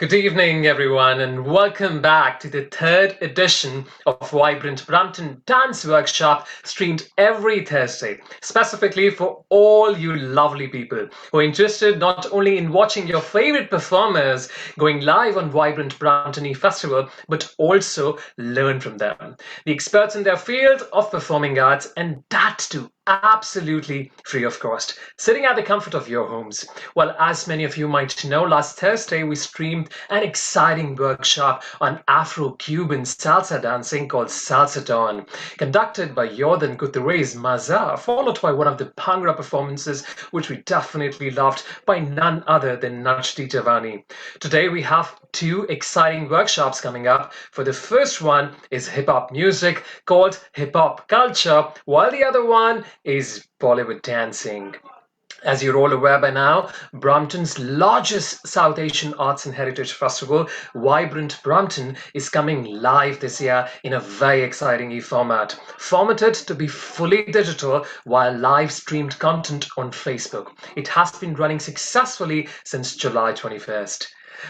Good evening, everyone, and welcome back to the third edition of Vibrant Brampton Dance Workshop, streamed every Thursday, specifically for all you lovely people who are interested not only in watching your favorite performers going live on Vibrant Brampton Festival, but also learn from them. The experts in their field of performing arts, and that too absolutely free of cost, sitting at the comfort of your homes. Well, as many of you might know, last Thursday we streamed an exciting workshop on Afro-Cuban salsa dancing called Salsa Dawn, conducted by Jordan Gutierrez Maza, followed by one of the Bhangra performances, which we definitely loved, by none other than Nachdi Javani. Today we have two exciting workshops coming up. For the first one is hip-hop music called Hip Hop Culture, while the other one is Bollywood dancing. As you're all aware by now, Brampton's largest South Asian Arts and Heritage Festival, Vibrant Brampton, is coming live this year in a very exciting format. Formatted to be fully digital while live streamed content on Facebook. It has been running successfully since July 21st.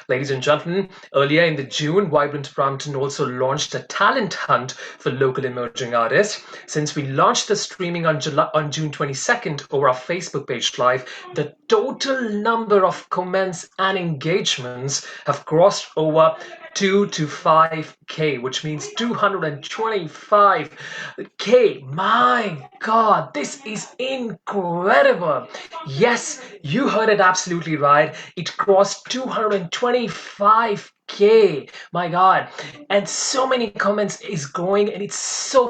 Ladies and gentlemen, earlier in the June, Vibrant Brampton also launched a talent hunt for local emerging artists. Since we launched the streaming on June 22nd over our Facebook page live, the total number of comments and engagements have crossed over 2 to 5K, which means 225K. My God, this is incredible. Yes, you heard it absolutely right. It crossed 225K. My God. And so many comments is growing, and it's so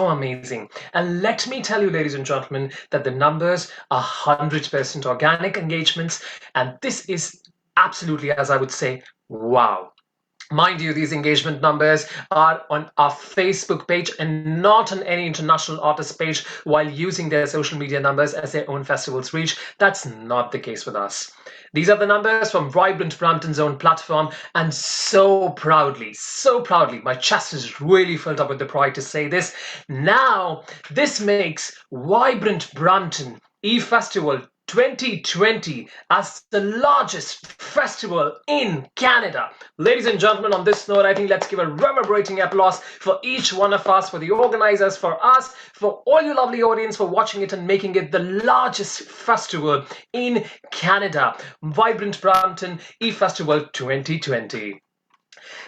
amazing. And let me tell you, ladies and gentlemen, that the numbers are 100% organic engagements, and this is absolutely, as I would say, wow. Mind you, these engagement numbers are on our Facebook page and not on any international artist page while using their social media numbers as their own festival's reach. That's not the case with us. These are the numbers from Vibrant Brampton's own platform, and so proudly, my chest is really filled up with the pride to say this. Now, this makes Vibrant Brampton E-Festival 2020 as the largest festival in Canada. Ladies and gentlemen, on this note, I think let's give a reverberating applause for each one of us, for the organizers, for us, for all you lovely audience for watching it and making it the largest festival in Canada. Vibrant Brampton E-Festival 2020.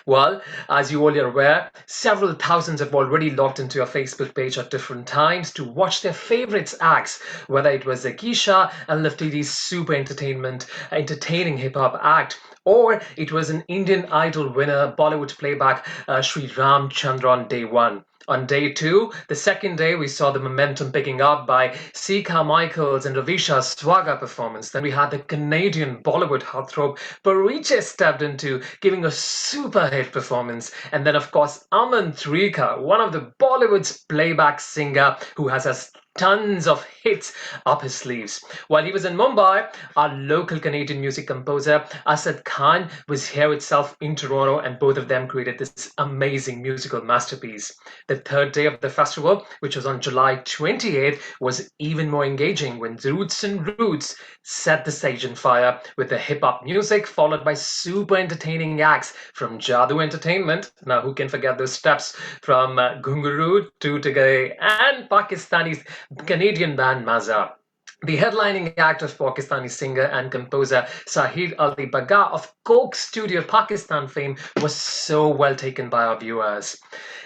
Well, as you all are aware, several thousands have already logged into your Facebook page at different times to watch their favorites acts, whether it was ACISA and Liftidi's super entertaining hip-hop act, or it was an Indian Idol winner, Bollywood playback Sri Ram Chandra on day one. On day two, the second day, we saw the momentum picking up by C. Carmichael's and Ravisha's Swaga performance. Then we had the Canadian Bollywood heartthrob Pariche stepped into, giving a super hit performance. And then, of course, Aman Trika, one of the Bollywood's playback singer who has tons of hits up his sleeves. While he was in Mumbai, our local Canadian music composer Asad Khan was here itself in Toronto, and both of them created this amazing musical masterpiece. The third day of the festival, which was on July 28th, was even more engaging when Roots and Roots set the stage on fire with the hip-hop music, followed by super entertaining acts from Jadoo Entertainment. Now, who can forget those steps from Ghunguru to Tagay, and Pakistani's Canadian band Maza. The headlining act of Pakistani singer and composer Sahir Ali Baga of Coke Studio Pakistan fame was so well taken by our viewers.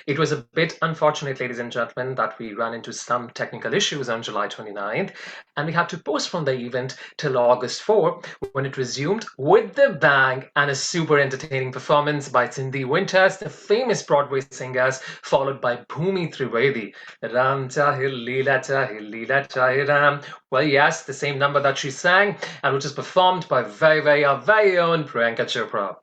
It was a bit unfortunate, ladies and gentlemen, that we ran into some technical issues on July 29th, and we had to postpone the event till August 4, when it resumed with the bang and a super entertaining performance by Cindy Winters, the famous Broadway singers, followed by Bhumi Trivedi. Ram chahe leela chahe ram. Well, yes, the same number that she sang, and which is performed by our very own Priyanka Chopra.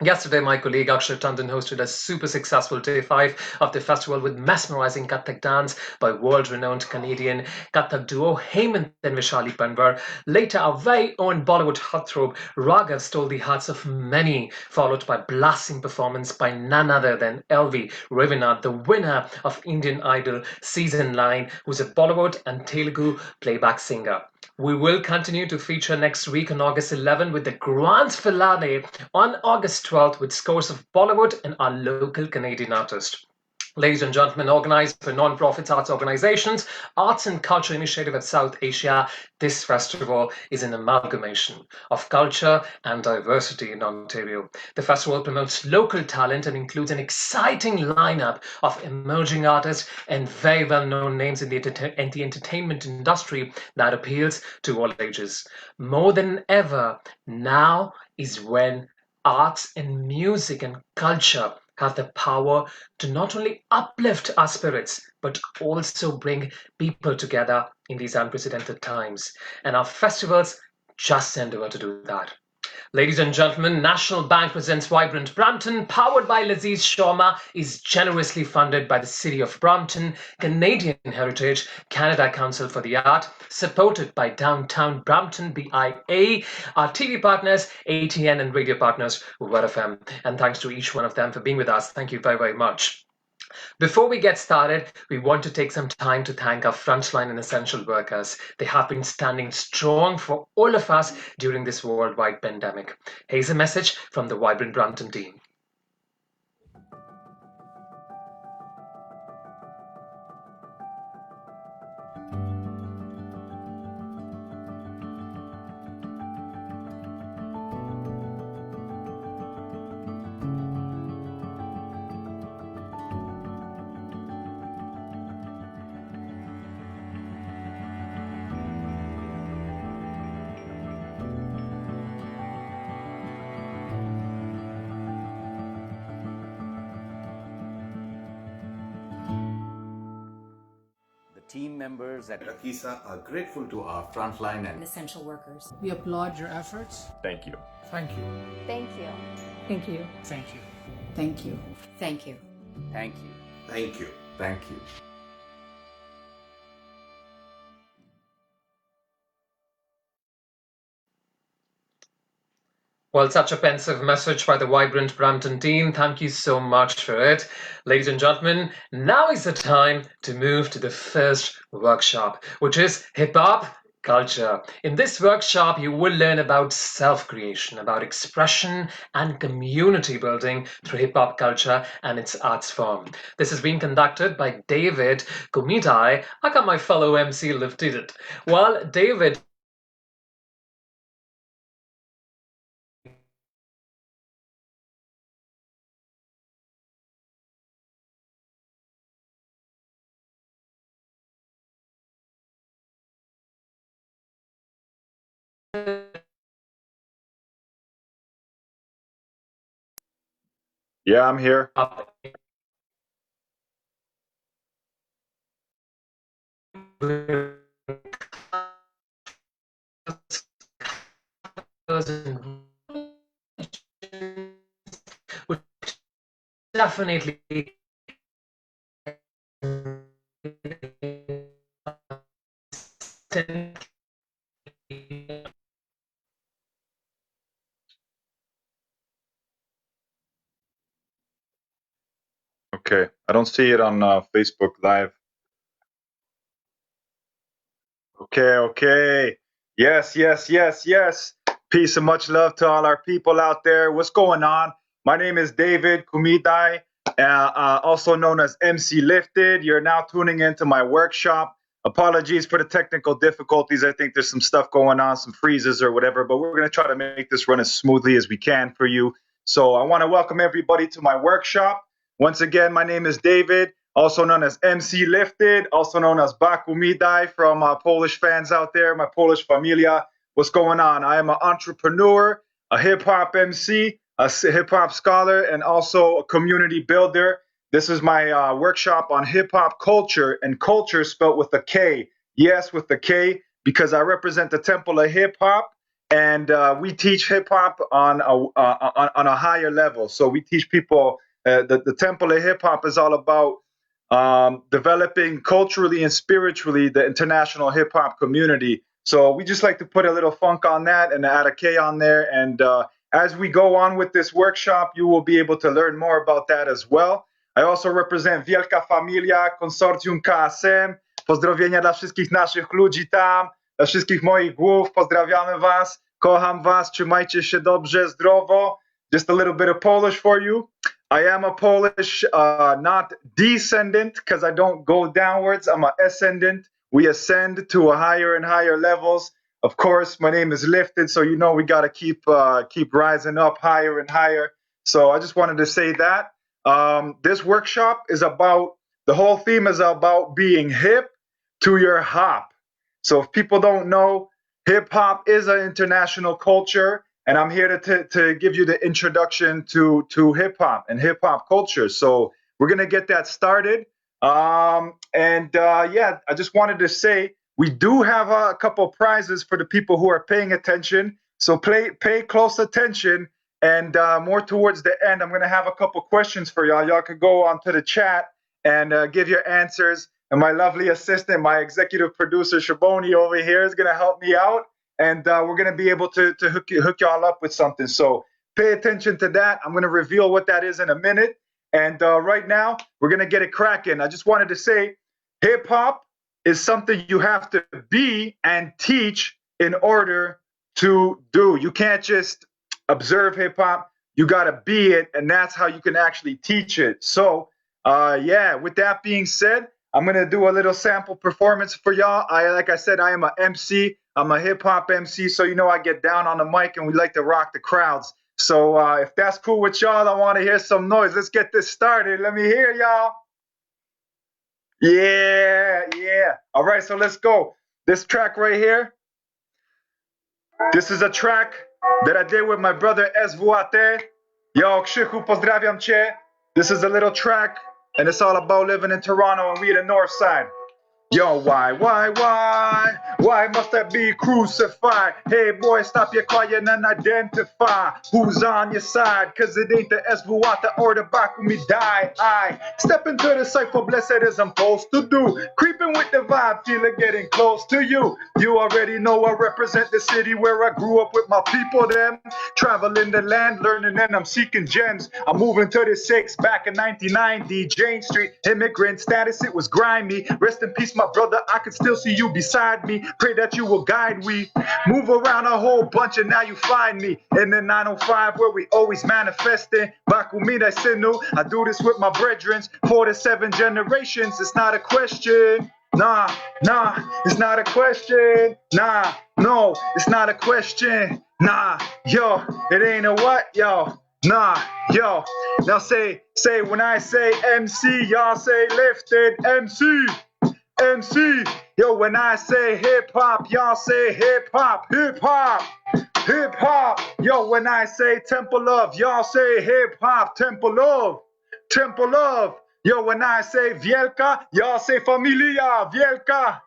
Yesterday, my colleague Akshay Tandon hosted a super successful day 5 of the festival with mesmerizing Kathak dance by world-renowned Canadian Kathak duo Hemant and Vishali Panwar. Later, our very own Bollywood heartthrob Raghav stole the hearts of many, followed by blasting performance by none other than LV Ravinath, the winner of Indian Idol Season 9, who's a Bollywood and Telugu playback singer. We will continue to feature next week on August 11 with the grand finale on August 12th with scores of Bollywood and our local Canadian artist. Ladies and gentlemen, organized by non-profit arts organizations, Arts and Culture Initiative at South Asia, this festival is an amalgamation of culture and diversity in Ontario. The festival promotes local talent and includes an exciting lineup of emerging artists and very well-known names in the entertainment industry that appeals to all ages. More than ever, now is when arts and music and culture have the power to not only uplift our spirits, but also bring people together in these unprecedented times. And our festivals just endeavor to do that. Ladies and gentlemen, National Bank presents Vibrant Brampton, powered by Laziz Sharma, is generously funded by the City of Brampton, Canadian Heritage, Canada Council for the Art, supported by Downtown Brampton BIA, our TV partners, ATN, and radio partners, Word FM. And thanks to each one of them for being with us. Thank you very, very much. Before we get started, we want to take some time to thank our frontline and essential workers. They have been standing strong for all of us during this worldwide pandemic. Here's a message from the Vibrant Brampton team. Team members at ACISA are grateful to our frontline and essential workers. We applaud your efforts. Thank you. Thank you. Thank you. Thank you. Thank you. Thank you. Thank you. thank you. Thank you. Thank you. Well, such a pensive message by the Vibrant Brampton team. Thank you so much for it. Ladies and gentlemen, now is the time to move to the first workshop, which is hip hop culture. In this workshop, you will learn about self-creation, about expression and community building through hip hop culture and its arts form. This is being conducted by David Kumidai. How come my fellow MC lifted it? Well, David Yeah, I'm here. Definitely Okay. I don't see it on Facebook Live. Okay. Yes. Peace and much love to all our people out there. What's going on? My name is David Kumidai, also known as MC Lifted. You're now tuning into my workshop. Apologies for the technical difficulties. I think there's some stuff going on, some freezes or whatever, but we're going to try to make this run as smoothly as we can for you. So I want to welcome everybody to my workshop. Once again, my name is David, also known as MC Lifted, also known as Bakumidai from Polish fans out there, my Polish familia. What's going on? I am an entrepreneur, a hip-hop MC, a hip-hop scholar, and also a community builder. This is my workshop on hip-hop culture, and culture spelled with a K. Yes, with the K, because I represent the temple of hip-hop, and we teach hip-hop on a higher level. So we teach people, the temple of hip-hop is all about developing culturally and spiritually the international hip-hop community. So we just like to put a little funk on that and add a K on there. And as we go on with this workshop, you will be able to learn more about that as well. I also represent Wielka Familia, Konsortium KSM. Pozdrowienia dla wszystkich naszych ludzi tam. dla wszystkich moich głów, pozdrawiamy was, kocham was, trzymajcie się dobrze, zdrowo. Just a little bit of Polish for you. I am a Polish, not descendant, because I don't go downwards. I'm an ascendant. We ascend to a higher and higher levels. Of course, my name is Lifted, so you know we got to keep rising up higher and higher. So I just wanted to say that. This workshop is about, the whole theme is about being hip to your hop. So if people don't know, hip hop is an international culture, and I'm here to give you the introduction to hip hop and hip hop culture. So we're gonna get that started. Yeah, I just wanted to say we do have a couple prizes for the people who are paying attention. So pay close attention, and more towards the end, I'm gonna have a couple questions for y'all. Y'all could go onto the chat and give your answers. And my lovely assistant, my executive producer Shaboni over here, is gonna help me out, and we're gonna be able to hook y'all up with something. So pay attention to that. I'm gonna reveal what that is in a minute. And right now, we're gonna get it cracking. I just wanted to say, hip hop is something you have to be and teach in order to do. You can't just observe hip hop. You gotta be it, and that's how you can actually teach it. So yeah, with that being said, I'm gonna do a little sample performance for y'all. Like I said, I am a MC. I'm a hip hop MC, so you know I get down on the mic and we like to rock the crowds. So if that's cool with y'all, I want to hear some noise. Let's get this started. Let me hear y'all. Yeah, yeah. All right, so let's go. This track right here. This is a track that I did with my brother SWAT. Yo, Krzychu, pozdrawiam cię. This is a little track, and it's all about living in Toronto, and we the north side. Yo, why must I be crucified? Hey boy, stop your crying and identify who's on your side, cause it ain't the Esbuata or the Bakumi die. I step into the cypher, blessed as I'm supposed to do. Creeping with the vibe, feeling getting close to you. You already know I represent the city where I grew up with my people, them. Traveling the land, learning and I'm seeking gems. I'm moving to the 6 back in 1990, Jane Street. Immigrant status, it was grimy. Rest in peace, my brother, I can still see you beside me. Pray that you will guide me. Move around a whole bunch and now you find me in the 905 where we always manifesting. Bakumida Sinu, I do this with my brethren. 4 to 7 generations, it's not a question. Nah, it's not a question. Nah, no, it's not a question. Nah, yo, it ain't a what, yo. Nah, yo. Now say, when I say MC, y'all say lifted. MC. Yo, when I say hip hop, y'all say hip hop. Yo, when I say temple love, y'all say hip hop. Temple love. Yo, when I say Wielka, y'all say familia. Wielka.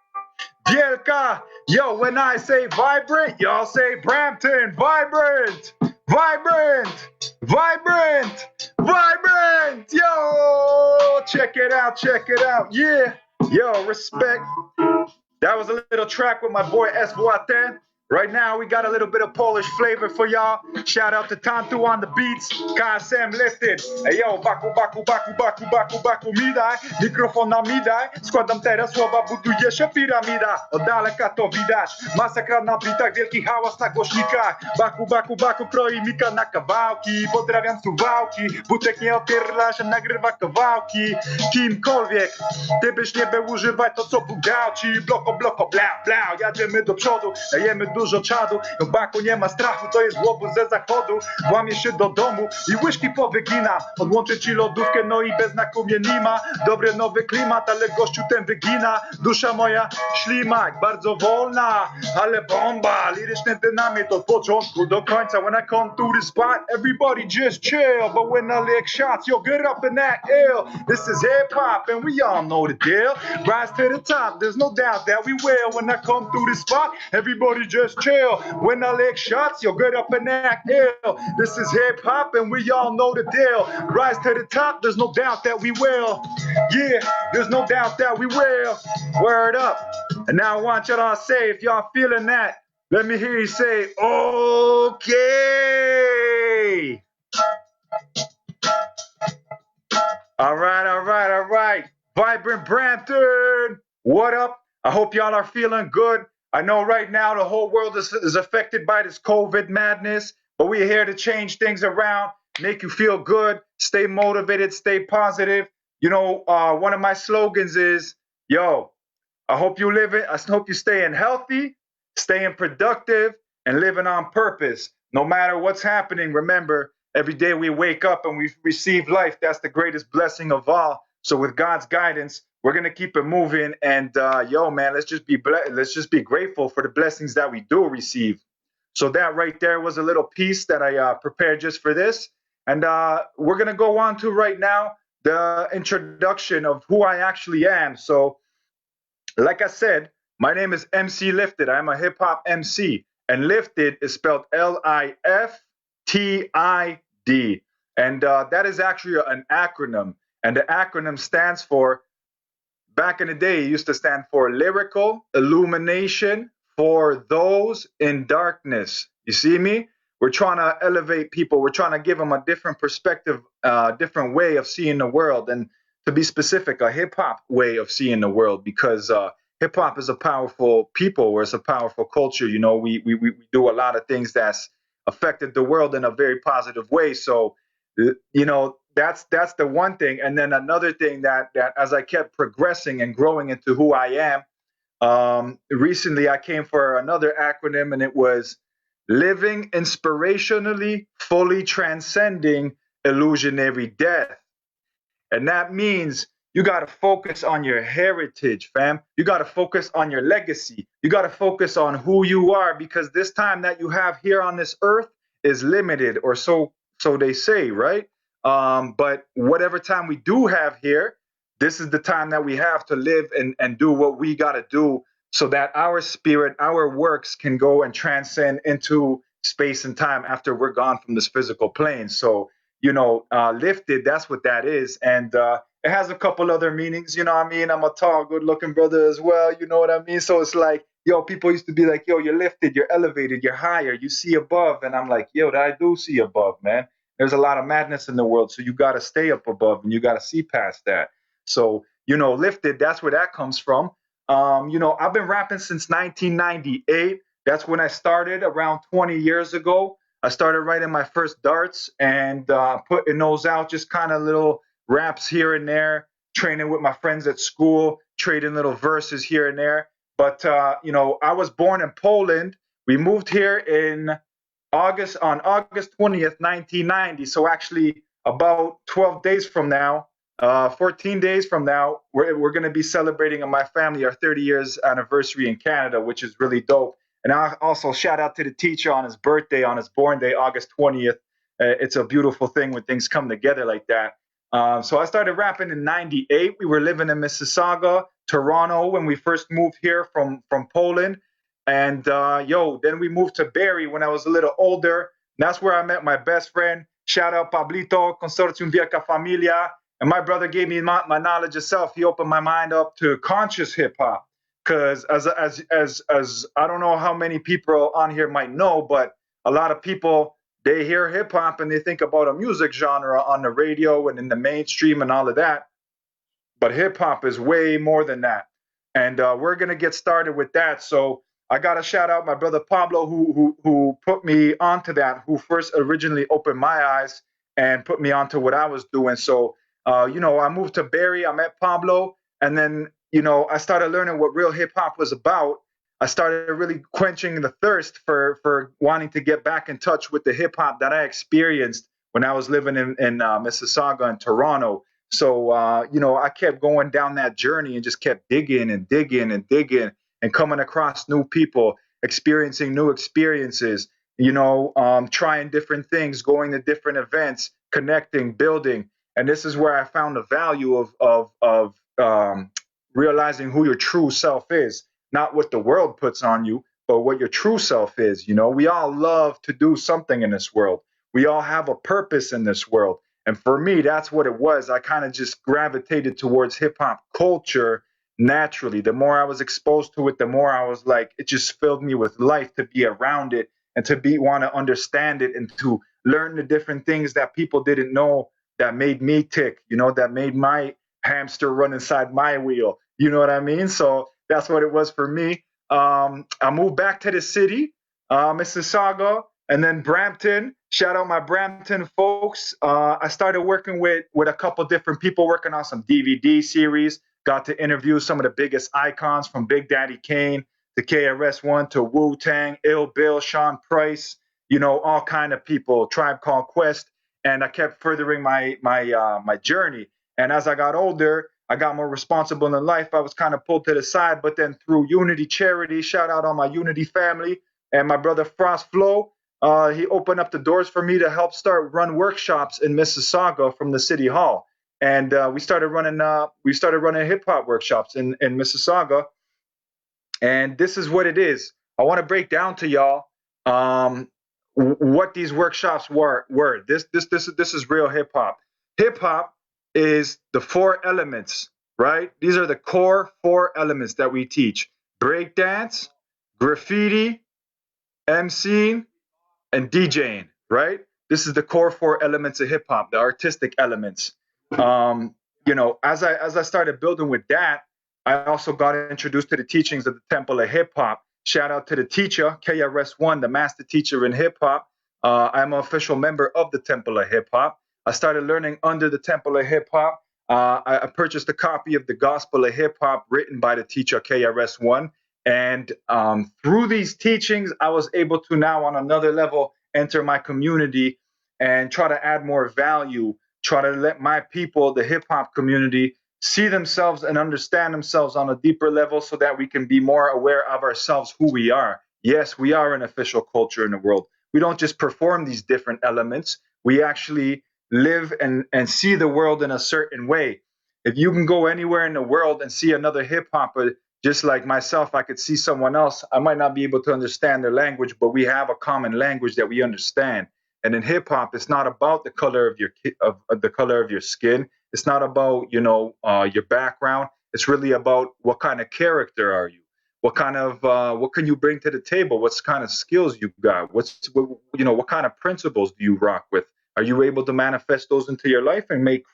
Yo, when I say vibrant, y'all say Brampton. Vibrant. Yo, check it out. Yeah. Yo, respect. That was a little track with my boy SWAT. Right now, we got a little bit of Polish flavor for y'all. Shout out to Tantu on the beats. KSM lifted. Ej, yo, baku, mi daj. Mikrofon na mi daj. Składam teraz słowa, buduje się piramida. Od daleka to widać. Masakra na bitach, wielki hałas na głośnikach. Baku, kroi mika na kawałki. Pozdrawiam suwałki. Butek nie opierla się, nagrywa kawałki. Kimkolwiek, ty byś nie był używać to, co bugał ci. Bloko, bla. Jadziemy do przodu, dajemy dużo czadu. No baku nie ma strachu, to jest łobuz ze zachodu. Włamie się do domu i łyżki powygina. Odłączy ci lodówkę, no i bez znaku mnie nie ma. Dobry nowy klimat, ale gościu ten wygina. Dusza moja ślimak, bardzo wolna, ale bomba. Liryczny dynamit od początku do końca. When I come to the spot, everybody just chill. But when I lick shots, yo, get up and act ill. This is hip hop and we all know the deal. Rise to the top, there's no doubt that we will. When I come through the spot, everybody just chill. When I lick shots, you'll get up and act ill. This is hip hop and we all know the deal. Rise to the top, there's no doubt that we will. Yeah, there's no doubt that we will. Word up. And now I want y'all to say, if y'all feeling that, let me hear you say, okay. All right. Vibrant Brampton, what up? I hope y'all are feeling good. I know right now the whole world is affected by this COVID madness, but we're here to change things around, make you feel good, stay motivated, stay positive. You know, one of my slogans is, yo, I hope you live it. I hope you staying healthy, staying productive, and living on purpose. No matter what's happening, remember, every day we wake up and we receive life. That's the greatest blessing of all. So with God's guidance, we're gonna keep it moving. And yo, man, let's just be grateful for the blessings that we do receive. So that right there was a little piece that I prepared just for this. And we're gonna go on to right now the introduction of who I actually am. So like I said, my name is MC Lifted. I'm a hip hop MC, and Lifted is spelled Liftid, and that is actually an acronym. And the acronym stands for, back in the day, it used to stand for Lyrical Illumination for Those in Darkness. You see me? We're trying to elevate people. We're trying to give them a different perspective, different way of seeing the world. And to be specific, a hip hop way of seeing the world, because hip hop is a powerful people, or it's a powerful culture. You know, we do a lot of things that's affected the world in a very positive way. So, you know, that's the one thing. And then another thing that as I kept progressing and growing into who I am, recently I came for another acronym, and it was living inspirationally, fully transcending illusionary death. And that means you got to focus on your heritage, fam. You got to focus on your legacy. You got to focus on who you are, because this time that you have here on this earth is limited, or so they say, right? But whatever time we do have here, this is the time that we have to live and do what we got to do, so that our spirit, our works can go and transcend into space and time after we're gone from this physical plane. So, you know, lifted, that's what that is. And it has a couple other meanings, you know what I mean? I'm a tall, good looking brother as well, you know what I mean? So it's like, yo, people used to be like, yo, you're lifted, you're elevated, you're higher, you see above. And I'm like, yo, I do see above, man. There's a lot of madness in the world, so you got to stay up above and you got to see past that. So, you know, lifted, that's where that comes from. You know, I've been rapping since 1998. That's when I started, around 20 years ago. I started writing my first darts and putting those out, just kind of little raps here and there, training with my friends at school, trading little verses here and there. But, you know, I was born in Poland. We moved here on August 20th, 1990. So actually about 12 days from now, 14 days from now, we're going to be celebrating in my family our 30 years anniversary in Canada, which is really dope. And I also shout out to the teacher on his birthday, on his born day, August 20th. It's a beautiful thing when things come together like that. So I started rapping in 98. We were living in Mississauga, Toronto, when we first moved here from Poland. And then we moved to Barrie when I was a little older. And that's where I met my best friend. Shout out Pablito, Consortium Vieca Familia. And my brother gave me my knowledge of self. He opened my mind up to conscious hip hop. Because as I don't know how many people on here might know, but a lot of people, they hear hip hop and they think about a music genre on the radio and in the mainstream and all of that. But hip hop is way more than that. And we're gonna get started with that. So I gotta shout out my brother Pablo, who put me onto that, who first originally opened my eyes and put me onto what I was doing. So you know, I moved to Barrie, I met Pablo, and then, you know, I started learning what real hip hop was about. I started really quenching the thirst for wanting to get back in touch with the hip hop that I experienced when I was living in Mississauga and Toronto. So, you know, I kept going down that journey and just kept digging and digging and digging and coming across new people, experiencing new experiences, you know, trying different things, going to different events, connecting, building. And this is where I found the value of realizing who your true self is, not what the world puts on you, but what your true self is. You know, we all love to do something in this world. We all have a purpose in this world. And for me, that's what it was. I kind of just gravitated towards hip hop culture naturally. The more I was exposed to it, the more I was like, it just filled me with life to be around it and to want to understand it and to learn the different things that people didn't know, that made me tick, you know, that made my hamster run inside my wheel. You know what I mean? So that's what it was for me. I moved back to the city, Mississauga, and then Brampton. Shout out my Brampton folks. I started working with a couple different people working on some DVD series. Got to interview some of the biggest icons from Big Daddy Kane to KRS-One to Wu-Tang, Ill Bill, Sean Price, all kind of people, Tribe Called Quest. And I kept furthering my journey. And as I got older, I got more responsible in life. I was kind of pulled to the side, but then through Unity Charity, shout out on my Unity family and my brother Frost Flow, he opened up the doors for me to help run workshops in Mississauga from the city hall. And we started running hip hop workshops in Mississauga. And this is what it is. I want to break down to y'all what these workshops were. This is real hip hop. Hip hop is the 4 elements, right? These are the core 4 elements that we teach: breakdance, graffiti, MCing, and DJing, right? This is the core 4 elements of hip hop, the artistic elements. As I started building with that, I also got introduced to the teachings of the Temple of Hip Hop. Shout out to the teacher, KRS-One, the master teacher in hip hop. I'm an official member of the Temple of Hip Hop. I started learning under the Temple of Hip Hop. I purchased a copy of the Gospel of Hip Hop written by the teacher KRS-One. And through these teachings, I was able to now on another level enter my community and try to add more value, try to let my people, the hip hop community, see themselves and understand themselves on a deeper level so that we can be more aware of ourselves, who we are. Yes, we are an official culture in the world. We don't just perform these different elements. We actually live and see the world in a certain way. If you can go anywhere in the world and see another hip hopper, just like myself, I could see someone else. I might not be able to understand their language, but we have a common language that we understand. And in hip hop, it's not about the color of your skin. It's not about your background. It's really about what kind of character are you? What can you bring to the table? What kind of skills you got? What kind of principles do you rock with? Are you able to manifest those into your life and make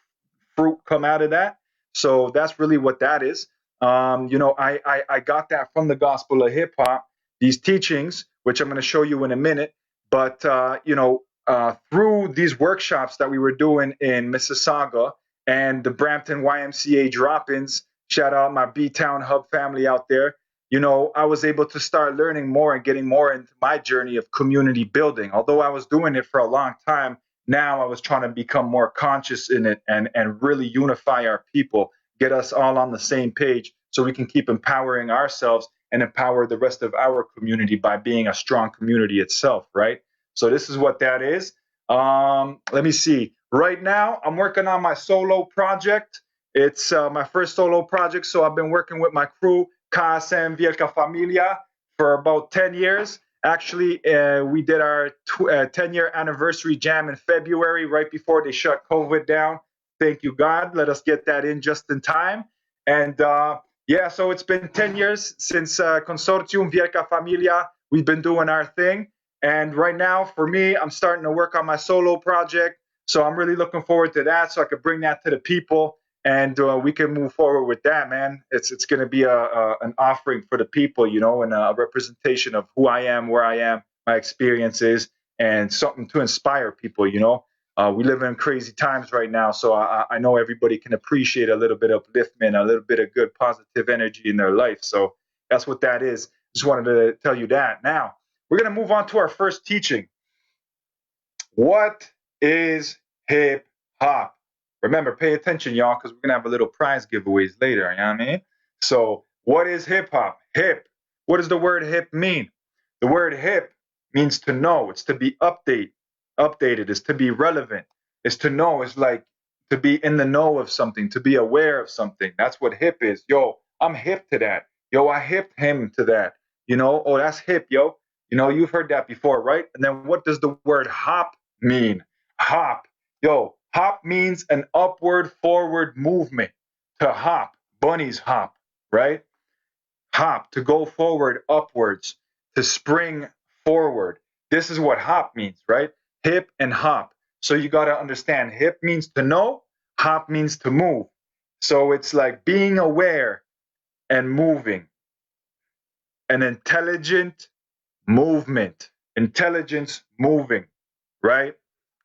fruit come out of that? So that's really what that is. I got that from the Gospel of Hip Hop, these teachings, which I'm going to show you in a minute. But through these workshops that we were doing in Mississauga and the Brampton YMCA drop-ins, shout out my B-Town Hub family out there, I was able to start learning more and getting more into my journey of community building. Although I was doing it for a long time, now I was trying to become more conscious in it and really unify our people, get us all on the same page so we can keep empowering ourselves and empower the rest of our community by being a strong community itself, right? So this is what that is. Let me see. Right now, I'm working on my solo project. It's my first solo project, so I've been working with my crew, KSM Wielka Familia, for about 10 years. Actually, we did our 10-year anniversary jam in February, right before they shut COVID down. Thank you, God. Let us get that in just in time. And so it's been 10 years since Consortium Wielka Familia. We've been doing our thing. And right now, for me, I'm starting to work on my solo project. So I'm really looking forward to that so I could bring that to the people and we can move forward with that, man. It's going to be an offering for the people, and a representation of who I am, where I am, my experiences, and something to inspire people, We live in crazy times right now, so I know everybody can appreciate a little bit of upliftment, a little bit of good positive energy in their life. So that's what that is. Just wanted to tell you that. Now, we're going to move on to our first teaching. What is hip hop? Remember, pay attention, y'all, because we're going to have a little prize giveaways later, you know what I mean? So, what is hip hop? Hip. What does the word hip mean? The word hip means to know. It's to be updated. It's to be relevant. It's to know. It's like to be in the know of something, to be aware of something. That's what hip is. Yo, I'm hip to that. Yo, I hipped him to that. Oh, that's hip, yo. You've heard that before, right? And then what does the word hop mean? Hop. Yo, hop means an upward, forward movement. To hop, bunnies hop, right? Hop, to go forward, upwards, to spring forward. This is what hop means, right? Hip and hop. So you got to understand, hip means to know, hop means to move. So it's like being aware and moving. an intelligent movement, intelligence moving, right?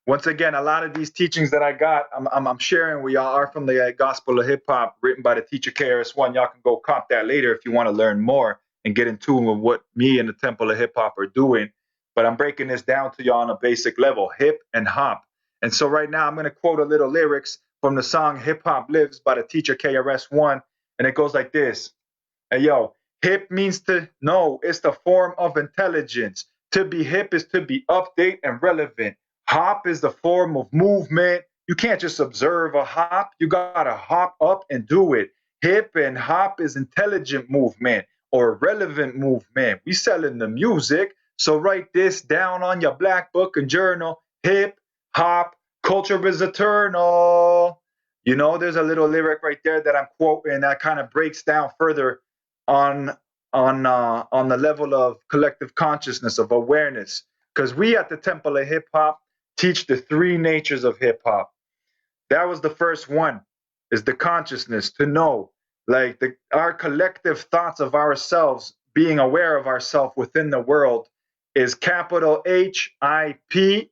Once again, a lot of these teachings that I got, I'm sharing with y'all are from the Gospel of Hip Hop, written by the teacher KRS-One. Y'all can go cop that later if you want to learn more and get in tune with what me and the Temple of Hip Hop are doing. But I'm breaking this down to y'all on a basic level, hip and hop. And so right now I'm going to quote a little lyrics from the song Hip Hop Lives by the teacher KRS-One. And it goes like this. Hey, yo, hip means to know. It's the form of intelligence. To be hip is to be update and relevant. Hop is the form of movement. You can't just observe a hop. You got to hop up and do it. Hip and hop is intelligent movement or relevant movement. We selling the music. So write this down on your black book and journal. Hip, hop, culture is eternal. You know, there's a little lyric right there that I'm quoting that kind of breaks down further on the level of collective consciousness, of awareness. Because we at the Temple of Hip Hop teach the three natures of hip hop. That was the first one, is the consciousness, to know, like our collective thoughts of ourselves, being aware of ourselves within the world, is capital HIPHOP.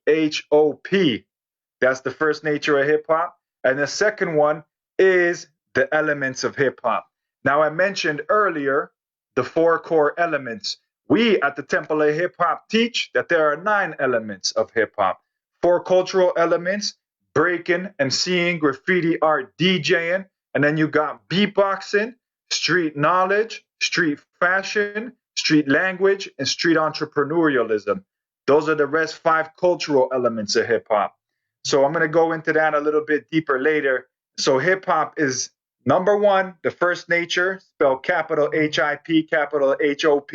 That's the first nature of hip hop. And the second one is the elements of hip hop. Now, I mentioned earlier the four core elements. We at the Temple of Hip Hop teach that there are 9 elements of hip hop. 4 cultural elements: breaking, MCing, graffiti art, DJing, and then you got beatboxing, street knowledge, street fashion, street language, and street entrepreneurialism. Those are the rest 5 cultural elements of hip hop. So I'm going to go into that a little bit deeper later. So hip hop is number 1, the first nature, spelled capital HIP, capital HOP,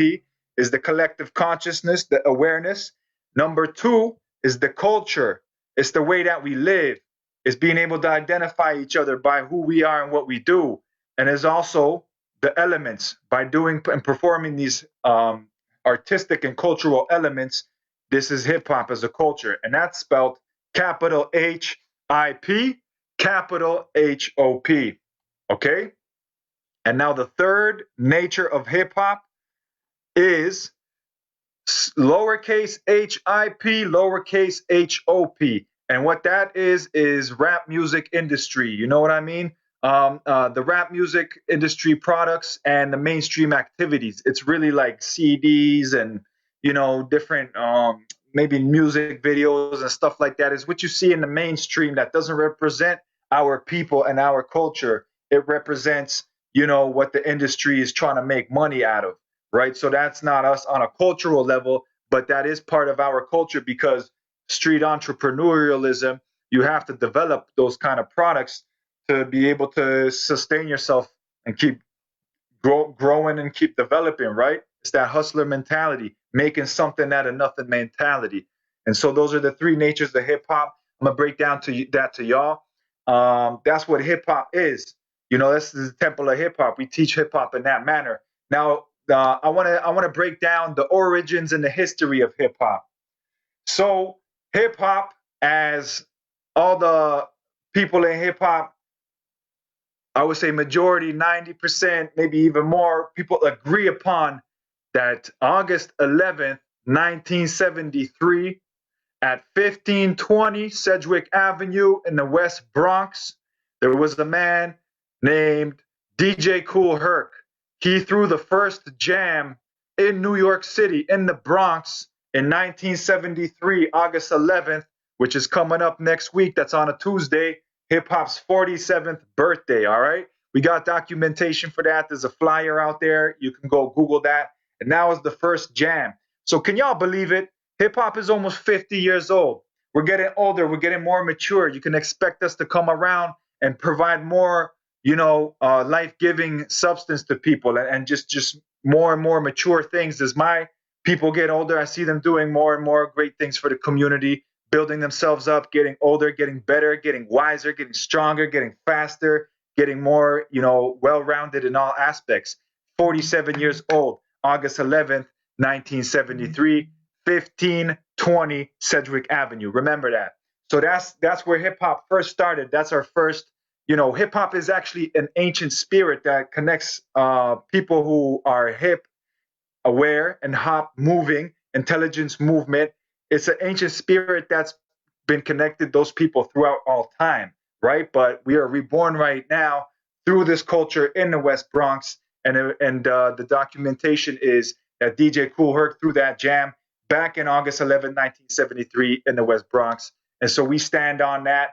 is the collective consciousness, the awareness. Number 2 is the culture. It's the way that we live. It's being able to identify each other by who we are and what we do. And is also the elements. By doing and performing these artistic and cultural elements, this is hip hop as a culture. And that's spelled capital HIP, capital HOP. Okay? And now the third nature of hip hop is lowercase HIP, lowercase HOP. And what that is rap music industry. You know what I mean? The rap music industry products and the mainstream activities. It's really like CDs and, you know, different maybe music videos and stuff like that is what you see in the mainstream that doesn't represent our people and our culture. It represents, you know, what the industry is trying to make money out of, right? So that's not us on a cultural level, but that is part of our culture, because street entrepreneurialism, you have to develop those kind of products to be able to sustain yourself and keep growing and keep developing, right? It's that hustler mentality, making something out of nothing mentality. And so those are the 3 natures of hip hop. I'm gonna break down that to y'all. That's what hip hop is. You know, this is the Temple of Hip Hop. We teach hip hop in that manner. Now, I wanna break down the origins and the history of hip hop. So hip hop, as all the people in hip hop, I would say majority, 90%, maybe even more, people agree upon that August 11th, 1973, at 1520 Sedgwick Avenue in the West Bronx, there was a man named DJ Kool Herc. He threw the first jam in New York City, in the Bronx, in 1973, August 11th, which is coming up next week. That's on a Tuesday, hip hop's 47th birthday. All right. We got documentation for that. There's a flyer out there. You can go Google that. And that was the first jam. So can y'all believe it? Hip hop is almost 50 years old. We're getting older. We're getting more mature. You can expect us to come around and provide more, you know, life-giving substance to people, and just more and more mature things. As my people get older, I see them doing more and more great things for the community, building themselves up, getting older, getting better, getting wiser, getting stronger, getting faster, getting more, you know, well-rounded in all aspects. 47 years old, August 11th, 1973, 1520 Sedgwick Avenue. Remember that. So that's where hip hop first started. That's our first, you know, hip hop is actually an ancient spirit that connects people who are hip aware and hop moving, intelligence movement. It's an ancient spirit that's been connected those people throughout all time, right? But we are reborn right now through this culture in the West Bronx, and the documentation is that DJ Kool Herc threw that jam back in August 11, 1973 in the West Bronx. And so we stand on that.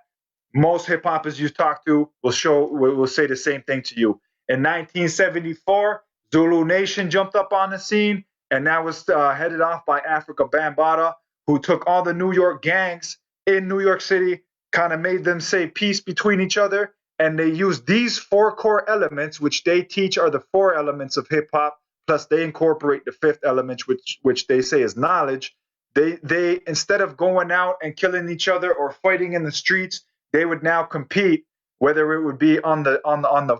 Most hip hoppers you talk to will say the same thing to you. In 1974, Zulu Nation jumped up on the scene, and that was headed off by Africa Bambaataa, who took all the New York gangs in New York City, kind of made them say peace between each other, and they used these four core elements, which they teach are the four elements of hip hop. Plus, they incorporate the fifth element, which they say is knowledge. They instead of going out and killing each other or fighting in the streets, they would now compete, whether it would be on the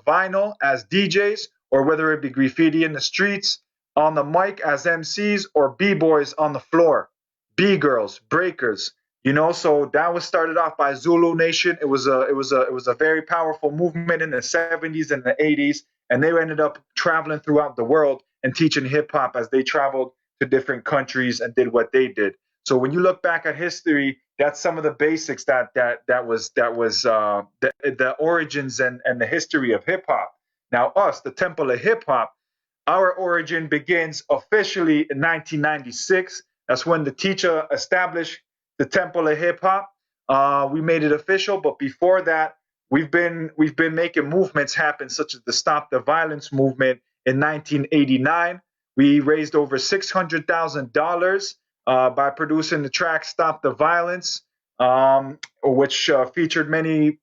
vinyl as DJs, or whether it be graffiti in the streets, on the mic as MCs, or B-boys on the floor, B-girls, breakers. So that was started off by Zulu Nation. It was a very powerful movement in the 70s and the 80s, and they ended up traveling throughout the world and teaching hip hop as they traveled to different countries and did what they did. So when you look back at history, that's some of the basics that was the origins and the history of hip hop. Now us, the Temple of Hip Hop, our origin begins officially in 1996. That's when the teacher established the Temple of Hip Hop. We made it official, but before that, we've been making movements happen, such as the Stop the Violence movement in 1989. We raised over $600,000 by producing the track "Stop the Violence," which featured many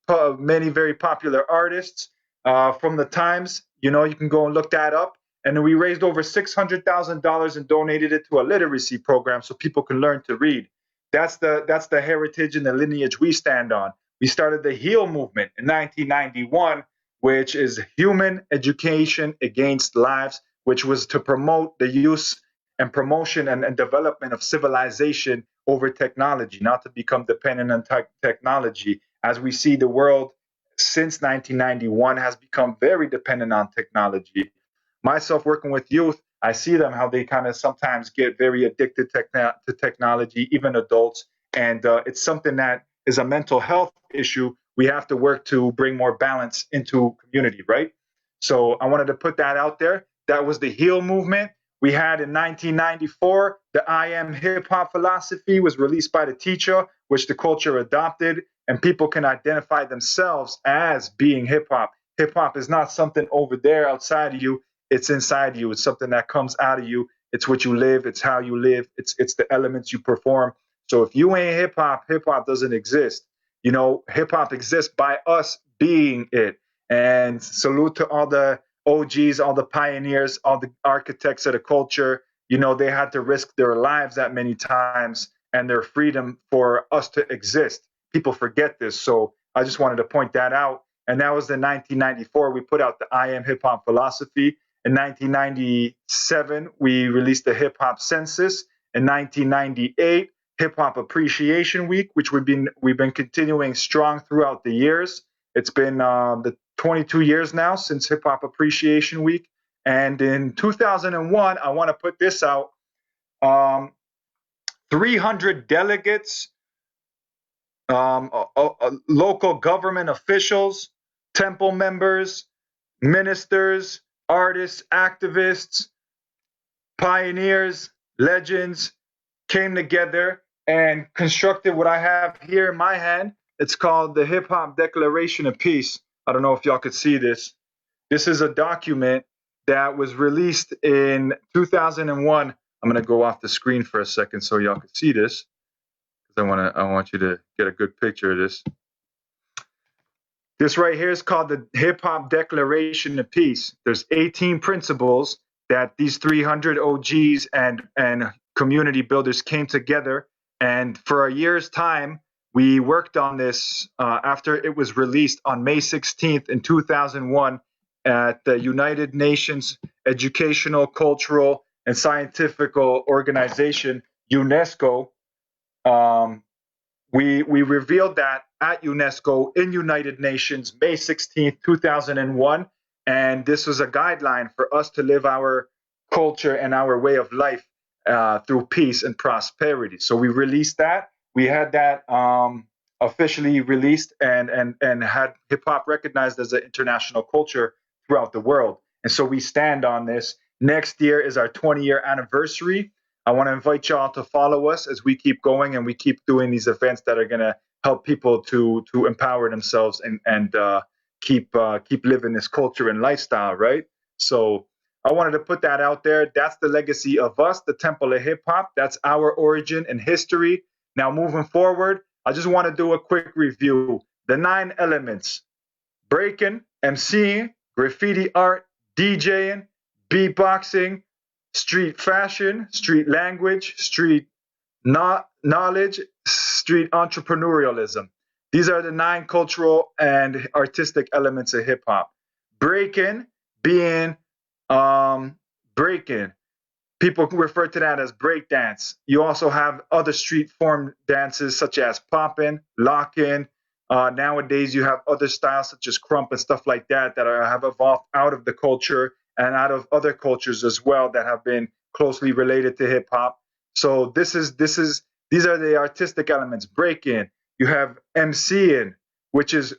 very popular artists from the times. You can go and look that up. And we raised over $600,000 and donated it to a literacy program so people can learn to read. That's the heritage and the lineage we stand on. We started the HEAL movement in 1991, which is Human Education Against Lives, which was to promote the use and promotion and development of civilization over technology, not to become dependent on technology. As we see, the world since 1991 has become very dependent on technology. Myself working with youth, I see them how they kind of sometimes get very addicted to technology, even adults. And it's something that is a mental health issue. We have to work to bring more balance into community, right? So I wanted to put that out there. That was the HEAL movement. We had in 1994, the I Am Hip Hop philosophy was released by the teacher, which the culture adopted, and people can identify themselves as being hip hop. Hip hop is not something over there outside of you. It's inside you. It's something that comes out of you. It's what you live. It's how you live. It's the elements you perform. So if you ain't hip hop doesn't exist. Hip hop exists by us being it. And salute to all the OGs, all the pioneers, all the architects of the culture. They had to risk their lives that many times and their freedom for us to exist. People forget this. So I just wanted to point that out. And that was in 1994. We put out the I Am Hip Hop philosophy. In 1997, we released the Hip Hop Census. In 1998, Hip Hop Appreciation Week, which we've been continuing strong throughout the years. It's been the 22 years now since Hip Hop Appreciation Week. And in 2001, I want to put this out. 300 delegates, local government officials, temple members, ministers, artists, activists, pioneers, legends came together and constructed what I have here in my hand. It's called the Hip Hop Declaration of Peace. I don't know if y'all could see this. This is a document that was released in 2001. I'm going to go off the screen for a second so y'all can see this, because I want you to get a good picture of this. This right here is called the Hip Hop Declaration of Peace. There's 18 principles that these 300 OGs and community builders came together. And for a year's time, we worked on this after it was released on May 16th in 2001 at the United Nations Educational, Cultural, and Scientific Organization, UNESCO. We revealed that at UNESCO in United Nations, May 16th, 2001. And this was a guideline for us to live our culture and our way of life through peace and prosperity. So we released that. We had that officially released and had hip hop recognized as an international culture throughout the world. And so we stand on this. Next year is our 20-year anniversary. I want to invite y'all to follow us as we keep going and we keep doing these events that are going to help people to empower themselves and keep living this culture and lifestyle, right? So I wanted to put that out there. That's the legacy of us, the Temple of Hip Hop. That's our origin and history. Now, moving forward, I just want to do a quick review. The 9 elements: breaking, MCing, graffiti art, DJing, beatboxing, street fashion, street language, street knowledge, street entrepreneurialism. These are the 9 cultural and artistic elements of hip hop. Breaking being breaking. People refer to that as break dance. You also have other street form dances such as popping, locking. Nowadays, you have other styles such as crump and stuff like that that have evolved out of the culture and out of other cultures as well that have been closely related to hip hop. So these are the artistic elements. Breaking. You have MCing, which is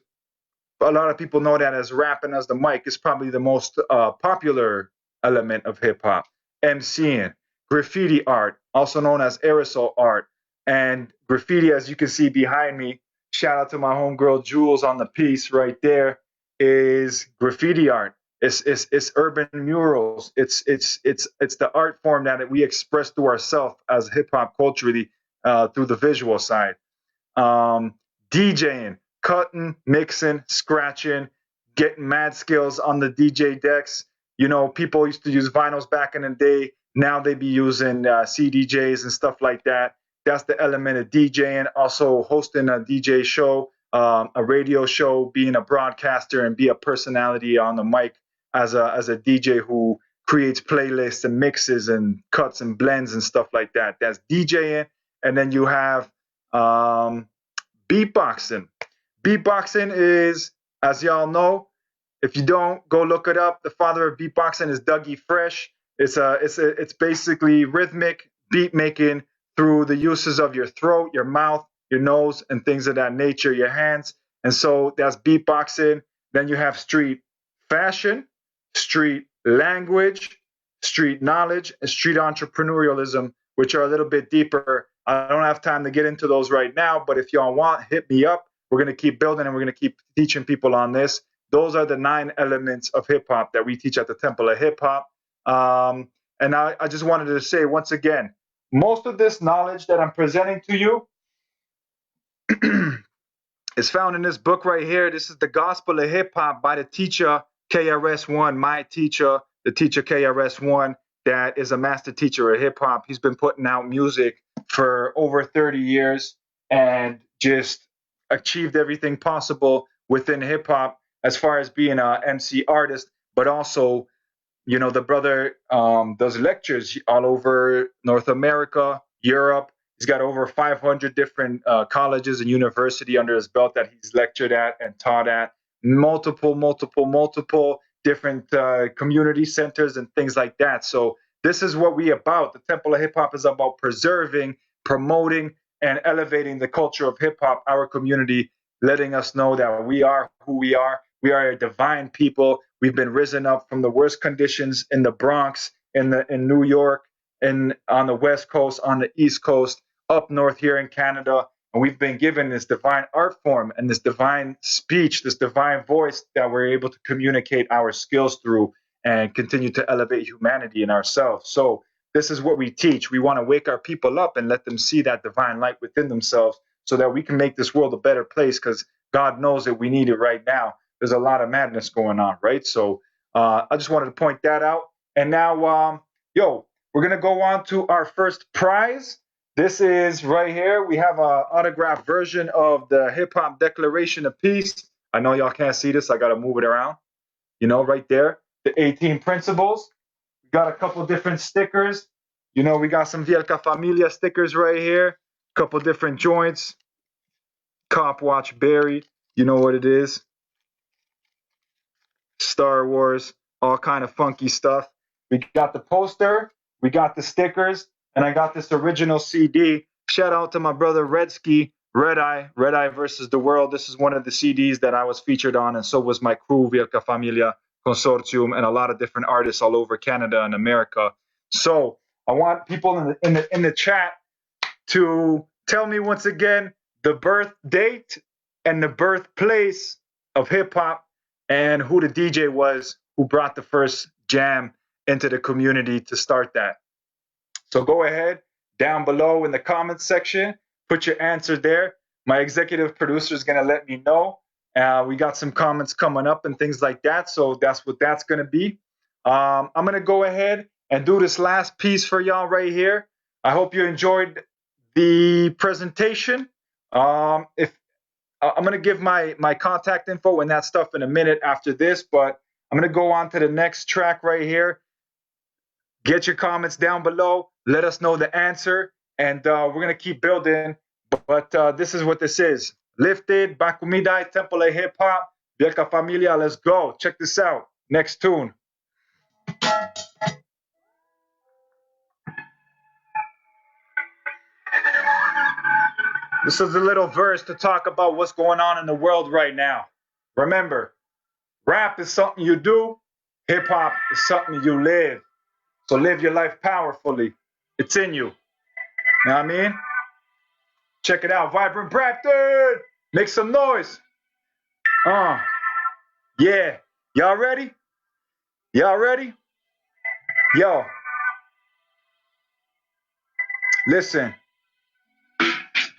a lot of people know that as rapping as the mic is probably the most popular element of hip hop. MCing, graffiti art, also known as aerosol art, and graffiti, as you can see behind me. Shout out to my homegirl Jules on the piece right there. Is graffiti art. It's urban murals. It's the art form that we express to ourselves as hip hop culturally through the visual side. DJing, cutting, mixing, scratching, getting mad skills on the DJ decks. You know, people used to use vinyls back in the day. Now they be using CDJs and stuff like that. That's the element of DJing. Also hosting a DJ show, a radio show, being a broadcaster, and be a personality on the mic as a DJ who creates playlists and mixes and cuts and blends and stuff like that. That's DJing. And then you have beatboxing. Beatboxing is, as y'all know, if you don't, go look it up. The father of beatboxing is Dougie Fresh. It's basically rhythmic beat making through the uses of your throat, your mouth, your nose, and things of that nature, your hands. And so that's beatboxing. Then you have street fashion, street language, street knowledge, and street entrepreneurialism, which are a little bit deeper. I don't have time to get into those right now, but if y'all want, hit me up. We're going to keep building and we're going to keep teaching people on this. Those are the 9 elements of hip hop that we teach at the Temple of Hip Hop. And I just wanted to say once again, most of this knowledge that I'm presenting to you is found in this book right here. This is The Gospel of Hip Hop by the teacher KRS-One, my teacher, the teacher KRS-One, that is a master teacher of hip hop. He's been putting out music for over 30 years and just achieved everything possible within hip hop as far as being an MC artist, but also, you know, the brother does lectures all over North America, Europe. He's got over 500 different colleges and university under his belt that he's lectured at and taught at. Multiple different community centers and things like that. So this is what we about. The Temple of Hip Hop is about preserving, promoting, and elevating the culture of hip hop, our community, letting us know that we are who we are. We are a divine people. We've been risen up from the worst conditions in the Bronx, in New York, and on the West Coast, on the East Coast, up north here in Canada. And we've been given this divine art form and this divine speech, this divine voice that we're able to communicate our skills through and continue to elevate humanity in ourselves. So this is what we teach. We want to wake our people up and let them see that divine light within themselves so that we can make this world a better place, because God knows that we need it right now. There's a lot of madness going on, right? So I just wanted to point that out. And now, we're going to go on to our first prize. This is right here. We have an autographed version of the Hip Hop Declaration of Peace. I know y'all can't see this. I got to move it around. You know, right there. The 18 principles. We got a couple different stickers. You know, we got some Vielka Familia stickers right here. A couple different joints. Cop Watch Berry. You know what it is. Star Wars. All kind of funky stuff. We got the poster, we got the stickers, and I got this original CD. Shout out to my brother Redsky, Red Eye versus the World. This is one of the CDs that I was featured on, and so was my crew, Wielka Familia Consortium, and a lot of different artists all over Canada and America. So I want people in the chat to tell me once again the birth date and the birthplace of hip hop and who the DJ was who brought the first jam into the community to start that. So go ahead down below in the comments section, put your answer there. My executive producer is going to let me know. We got some comments coming up and things like that. So that's what that's going to be. I'm going to go ahead and do this last piece for y'all right here. I hope you enjoyed the presentation. If I'm going to give my contact info and that stuff in a minute after this, but I'm going to go on to the next track right here. Get your comments down below. Let us know the answer, and we're going to keep building. But this is what this is. Lifted, Bakumidai, Temple of Hip Hop, Wielka Familia, let's go. Check this out. Next tune. This is a little verse to talk about what's going on in the world right now. Remember, rap is something you do. Hip hop is something you live. So live your life powerfully. It's in you. You know what I mean? Check it out. Vibrant Brampton. Make some noise. Yeah. Y'all ready? Y'all ready? Yo. Listen.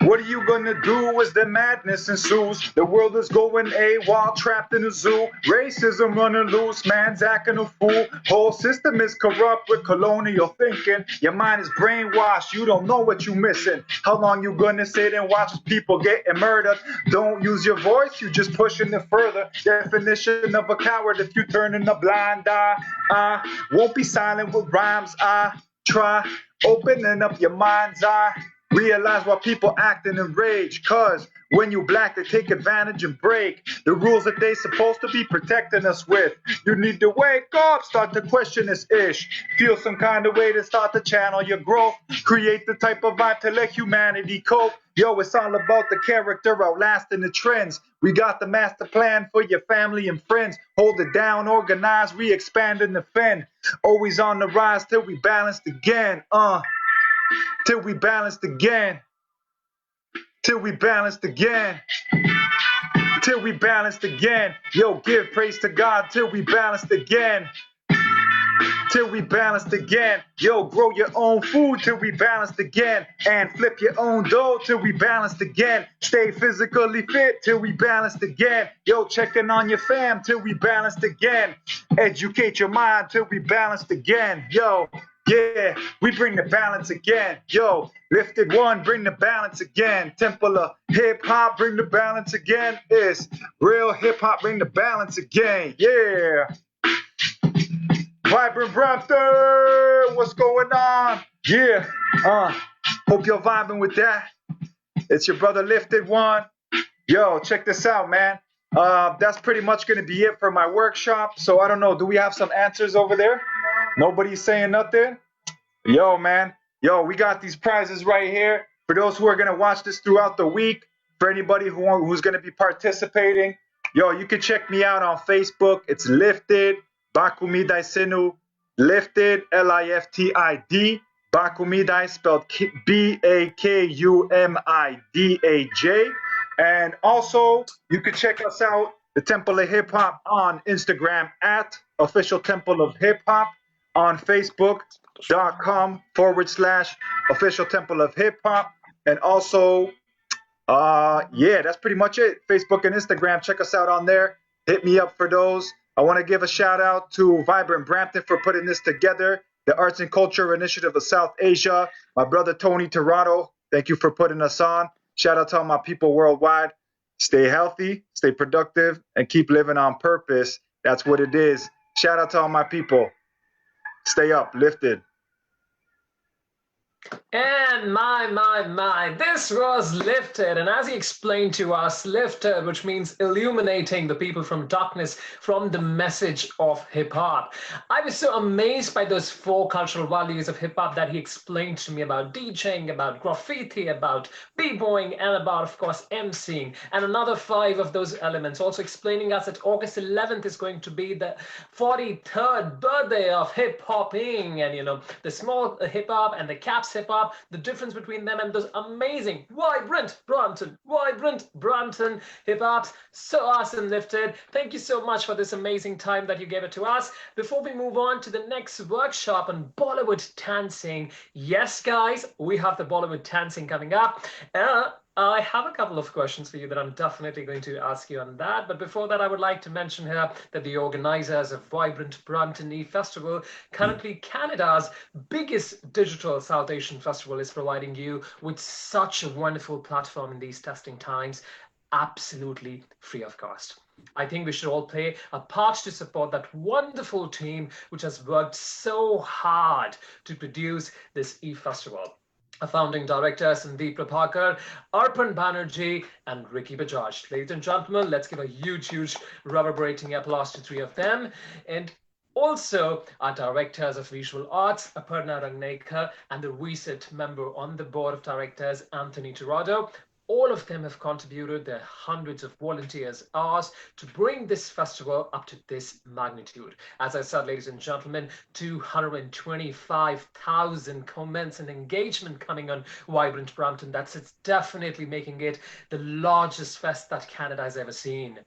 What are you gonna do as the madness ensues? The world is going AWOL, trapped in a zoo. Racism running loose, man's acting a fool. Whole system is corrupt with colonial thinking. Your mind is brainwashed, you don't know what you missing. How long you gonna sit and watch people getting murdered? Don't use your voice, you just pushing it further. Definition of a coward if you turning a blind eye. Won't be silent with rhymes, try opening up your mind's eye. Realize why people acting in rage, cause when you black they take advantage and break the rules that they supposed to be protecting us with. You need to wake up, start to question this ish. Feel some kind of way to start to channel your growth. Create the type of vibe to let humanity cope. Yo, it's all about the character outlasting the trends. We got the master plan for your family and friends. Hold it down, organize, re-expand and defend. Always on the rise till we balanced again. Till we balanced again. Till we balanced again. Till we balanced again. Yo, give praise to God till we balanced again. Till we balanced again. Yo, grow your own food till we balanced again. And flip your own dough till we balanced again. Stay physically fit till we balanced again. Yo, checking on your fam till we balanced again. Educate your mind till we balanced again. Yo, yeah, we bring the balance again. Yo, lifted one, bring the balance again. Temple of hip hop, bring the balance again. It's real hip hop, bring the balance again. Yeah. Vibrant Brampton, what's going on? Yeah, hope you're vibing with that. It's your brother Lifted One. Yo, check this out, man. That's pretty much gonna be it for my workshop. So I don't know, do we have some answers over there? Nobody's saying nothing? Yo, man. Yo, we got these prizes right here. For those who are gonna watch this throughout the week, for anybody who's gonna be participating, yo, you can check me out on Facebook. It's Lifted. Bakumidai Sinu, Lifted, Liftid, Bakumidai spelled Bakumidaj. And also, you can check us out, the Temple of Hip Hop, on Instagram at Official Temple of Hip Hop, on Facebook.com/Official Temple of Hip Hop. And also, yeah, that's pretty much it. Facebook and Instagram, check us out on there. Hit me up for those. I want to give a shout out to Vibrant Brampton for putting this together, the Arts and Culture Initiative of South Asia, my brother Tony Torado, thank you for putting us on. Shout out to all my people worldwide. Stay healthy, stay productive, and keep living on purpose. That's what it is. Shout out to all my people. Stay up, lifted. And my, this was Lifted. And as he explained to us, Lifted, which means illuminating the people from darkness from the message of hip hop. I was so amazed by those four cultural values of hip hop that he explained to me about DJing, about graffiti, about b-boying, and about, of course, emceeing. And another five of those elements, also explaining us that August 11th is going to be the 43rd birthday of hip hopping, and the small hip hop and the caps hip hop, the difference between them and those amazing vibrant Brampton hip hops. So awesome, Lifted. Thank you so much for this amazing time that you gave it to us. Before we move on to the next workshop on Bollywood dancing, yes guys, we have the Bollywood dancing coming up. I have a couple of questions for you that I'm definitely going to ask you on that. But before that, I would like to mention here that the organizers of Vibrant Brampton E-Festival, currently Canada's biggest digital South Asian festival, is providing you with such a wonderful platform in these testing times, absolutely free of cost. I think we should all play a part to support that wonderful team which has worked so hard to produce this e-festival. Founding director Sandeep Prabhakar, Arpan Banerjee, and Ricky Bajaj. Ladies and gentlemen, let's give a huge reverberating applause to three of them. And also our directors of visual arts, Aparna Rangnekar, and the recent member on the board of directors, Anthony Tirado. All of them have contributed their hundreds of volunteers' hours to bring this festival up to this magnitude. As I said, ladies and gentlemen, 225,000 comments and engagement coming on Vibrant Brampton. It's definitely making it the largest fest that Canada has ever seen.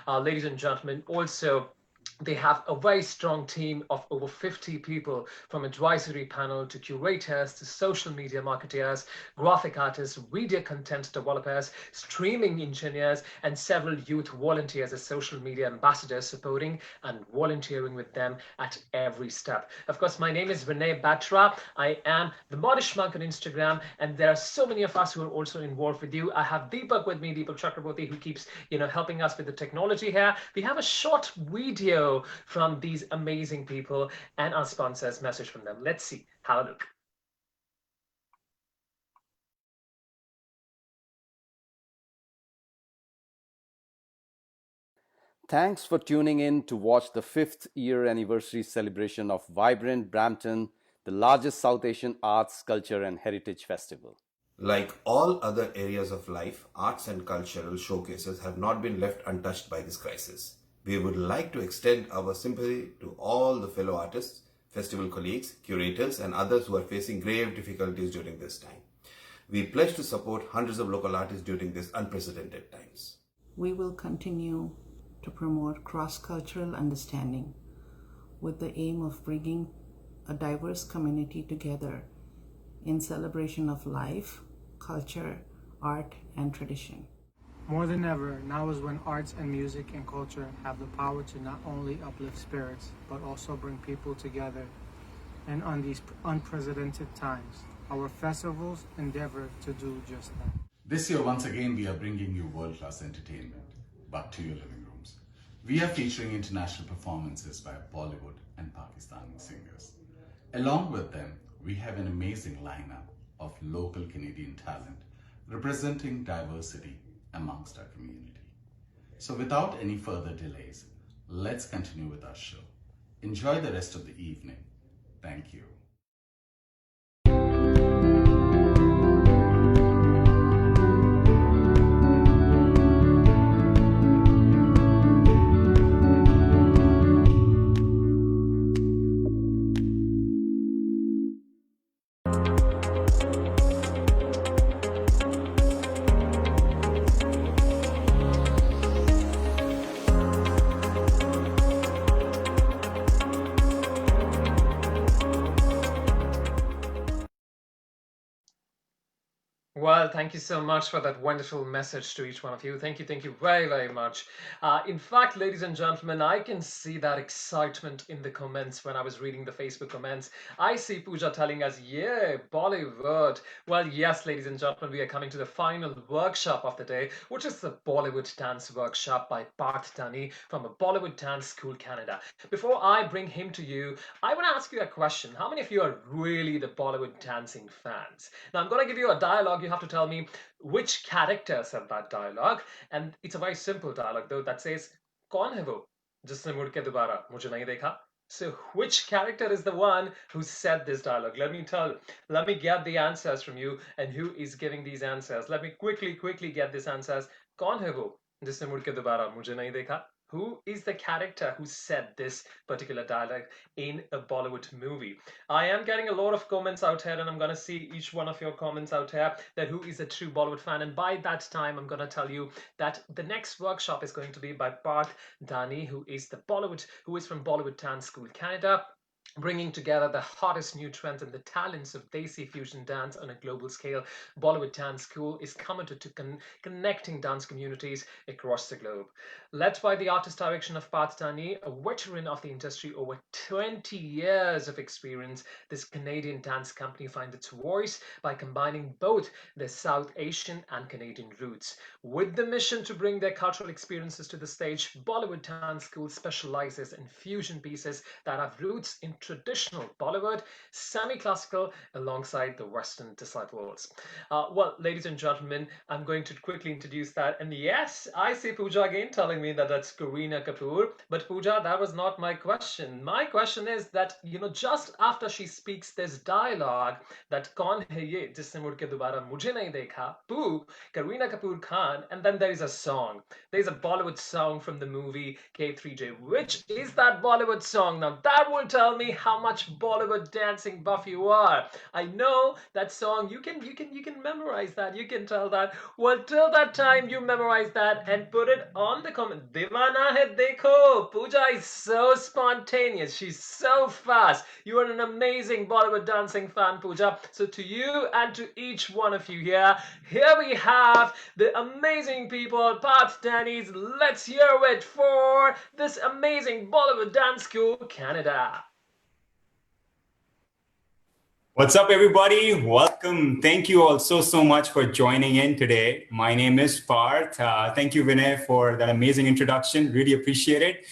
Ladies and gentlemen, also, they have a very strong team of over 50 people, from advisory panel to curators to social media marketers, graphic artists, video content developers, streaming engineers, and several youth volunteers as social media ambassadors, supporting and volunteering with them at every step. Of course, my name is Vinay Batra. I am the Modish Monk on Instagram, and there are so many of us who are also involved with you. I have Deepak with me, Deepak Chakraborty, who keeps helping us with the technology here. We have a short video from these amazing people and our sponsors, message from them. Let's see. Have a look. Thanks for tuning in to watch the 5th year anniversary celebration of Vibrant Brampton, the largest South Asian arts, culture and heritage festival. Like all other areas of life, arts and cultural showcases have not been left untouched by this crisis. We would like to extend our sympathy to all the fellow artists, festival colleagues, curators, and others who are facing grave difficulties during this time. We pledge to support hundreds of local artists during these unprecedented times. We will continue to promote cross-cultural understanding with the aim of bringing a diverse community together in celebration of life, culture, art, and tradition. More than ever, now is when arts and music and culture have the power to not only uplift spirits, but also bring people together. And on these unprecedented times, our festivals endeavor to do just that. This year, once again, we are bringing you world-class entertainment, but to your living rooms. We are featuring international performances by Bollywood and Pakistani singers. Along with them, we have an amazing lineup of local Canadian talent representing diversity amongst our community. So without any further delays, let's continue with our show. Enjoy the rest of the evening. Thank you. Well, thank you so much for that wonderful message to each one of you. Thank you very, very much. In fact, ladies and gentlemen, I can see that excitement in the comments when I was reading the Facebook comments. I see Pooja telling us, yeah, Bollywood. Well, yes, ladies and gentlemen, we are coming to the final workshop of the day, which is the Bollywood Dance Workshop by Parth Dani from a Bollywood Dance School, Canada. Before I bring him to you, I want to ask you a question. How many of you are really the Bollywood dancing fans? Now, I'm going to give you a dialogue. You have to tell me which character said that dialogue. And it's a very simple dialogue, though, that says, "Kaun hai wo jisne mud ke dobara mujhe nahi dekha?" So, which character is the one who said this dialogue? Let me get the answers from you, and who is giving these answers. Let me quickly get these answers. Kaun hai wo jisne mud ke dobara mujhe nahi dekha? Who is the character who said this particular dialogue in a Bollywood movie? I am getting a lot of comments out here, and I'm going to see each one of your comments out here that who is a true Bollywood fan. And by that time, I'm going to tell you that the next workshop is going to be by Parth Dani, who is from Bollywood Dance School, Canada, bringing together the hottest new trends and the talents of Desi fusion dance on a global scale. Bollywood Dance School is committed to connecting dance communities across the globe. Led by the artist direction of Parth Dani, a veteran of the industry, over 20 years of experience, this Canadian dance company finds its voice by combining both their South Asian and Canadian roots. With the mission to bring their cultural experiences to the stage, Bollywood Dance School specializes in fusion pieces that have roots in traditional Bollywood, semi-classical, alongside the Western disciples. Well, ladies and gentlemen, I'm going to quickly introduce that. And yes, I see Pooja again telling me that that's Kareena Kapoor. But Pooja, that was not my question. My question is that, just after she speaks this dialogue, that "Kaun hai ye jisne mud ke dobara mujhe nahi dekha," Pooh, Kareena Kapoor Khan, and then there is a song. There's a Bollywood song from the movie K3J. Which is that Bollywood song? Now that will tell me how much Bollywood dancing buff you are. I know that song. You can memorize that. You can tell that. Well, till that time, you memorize that and put it on the comment. Divana hai dekho. Pooja is so spontaneous. She's so fast. You are an amazing Bollywood dancing fan, Pooja. So to you and to each one of you here we have the amazing people, Parth Dani's Let's Hear It for this amazing Bollywood Dance School, Canada. What's up, everybody? Welcome. Thank you all so much for joining in today. My name is Parth. Thank you, Vinay, for that amazing introduction. Really appreciate it.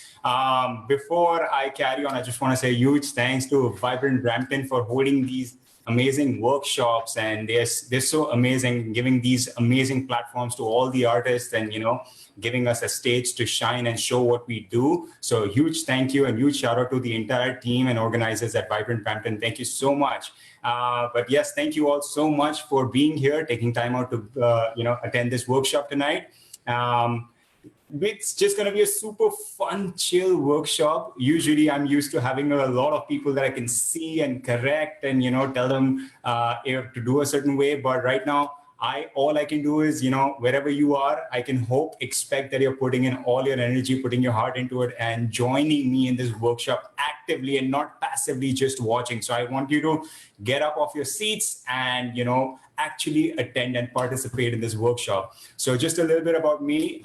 Before I carry on, I just want to say huge thanks to Vibrant Brampton for holding these amazing workshops, and they're so amazing, giving these amazing platforms to all the artists, and giving us a stage to shine and show what we do. So huge thank you and huge shout out to the entire team and organizers at Vibrant Brampton. Thank you so much. But yes, thank you all so much for being here, taking time out to attend this workshop tonight. It's just going to be a super fun, chill workshop. Usually I'm used to having a lot of people that I can see and correct and, tell them to do a certain way. But right now, all I can do is, wherever you are, I can expect that you're putting in all your energy, putting your heart into it, and joining me in this workshop actively and not passively just watching. So I want you to get up off your seats and, actually attend and participate in this workshop. So just a little bit about me.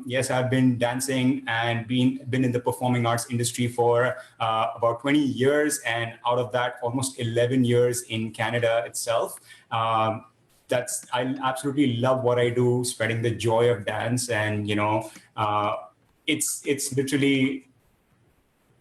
Yes, I've been dancing and been in the performing arts industry for about 20 years. And out of that, almost 11 years in Canada itself. I absolutely love what I do, spreading the joy of dance. And, it's literally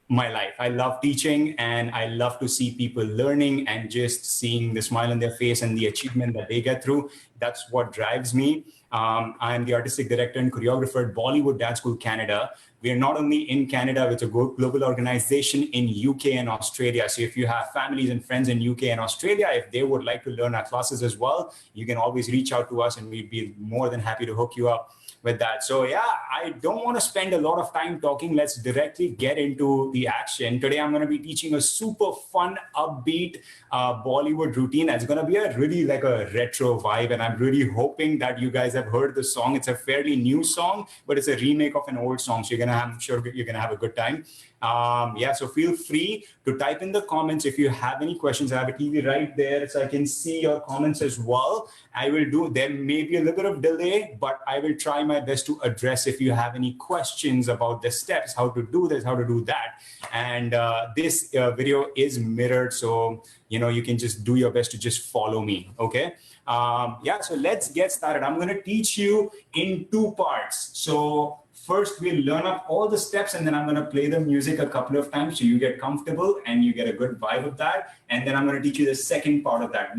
my life. I love teaching, and I love to see people learning and just seeing the smile on their face and the achievement that they get through. That's what drives me. I'm the artistic director and choreographer at Bollywood Dance School, Canada. We are not only in Canada, it's a global organization in UK and Australia. So if you have families and friends in UK and Australia, if they would like to learn our classes as well, you can always reach out to us, and we'd be more than happy to hook you up with that. So yeah, I don't want to spend a lot of time talking. Let's directly get into the action. Today, I'm going to be teaching a super fun, upbeat Bollywood routine. It's going to be a really like a retro vibe. And I'm really hoping that you guys have heard the song. It's a fairly new song, but it's a remake of an old song. So I'm sure you're gonna have a good time. Yeah, so feel free to type in the comments if you have any questions. I have a TV right there, so I can see your comments as well. There may be a little bit of delay, but I will try my best to address if you have any questions about the steps, how to do this, how to do that. And this video is mirrored, so you can just do your best to just follow me, okay? Yeah, so let's get started. I'm going to teach you in 2 parts. So first we'll learn up all the steps, and then I'm going to play the music a couple of times so you get comfortable and you get a good vibe of that. And then I'm going to teach you the second part of that.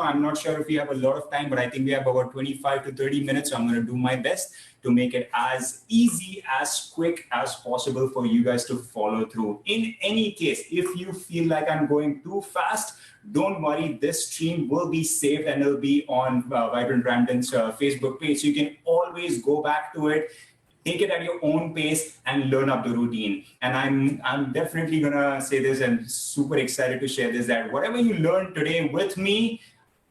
I'm not sure if we have a lot of time, but I think we have about 25 to 30 minutes. So I'm going to do my best to make it as easy, as quick as possible for you guys to follow through. In any case, if you feel like I'm going too fast, don't worry, this stream will be saved and it'll be on Vibrant Brampton's Facebook page. So you can always go back to it, take it at your own pace and learn up the routine. And I'm definitely gonna say this and super excited to share this, that whatever you learn today with me,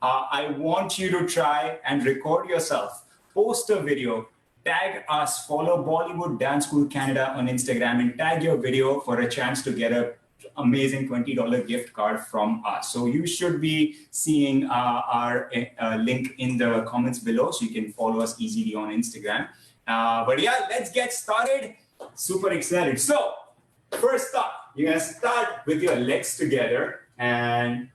I want you to try and record yourself, post a video, tag us, follow Bollywood Dance School Canada on Instagram and tag your video for a chance to get a amazing $20 gift card from us. So you should be seeing our link in the comments below, so you can follow us easily on Instagram. But yeah, let's get started. Super excited. So first up, you're gonna start with your legs together, and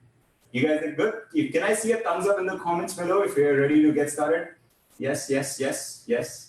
you guys are good. Can I see a thumbs up in the comments below if you're ready to get started? Yes, yes, yes, yes.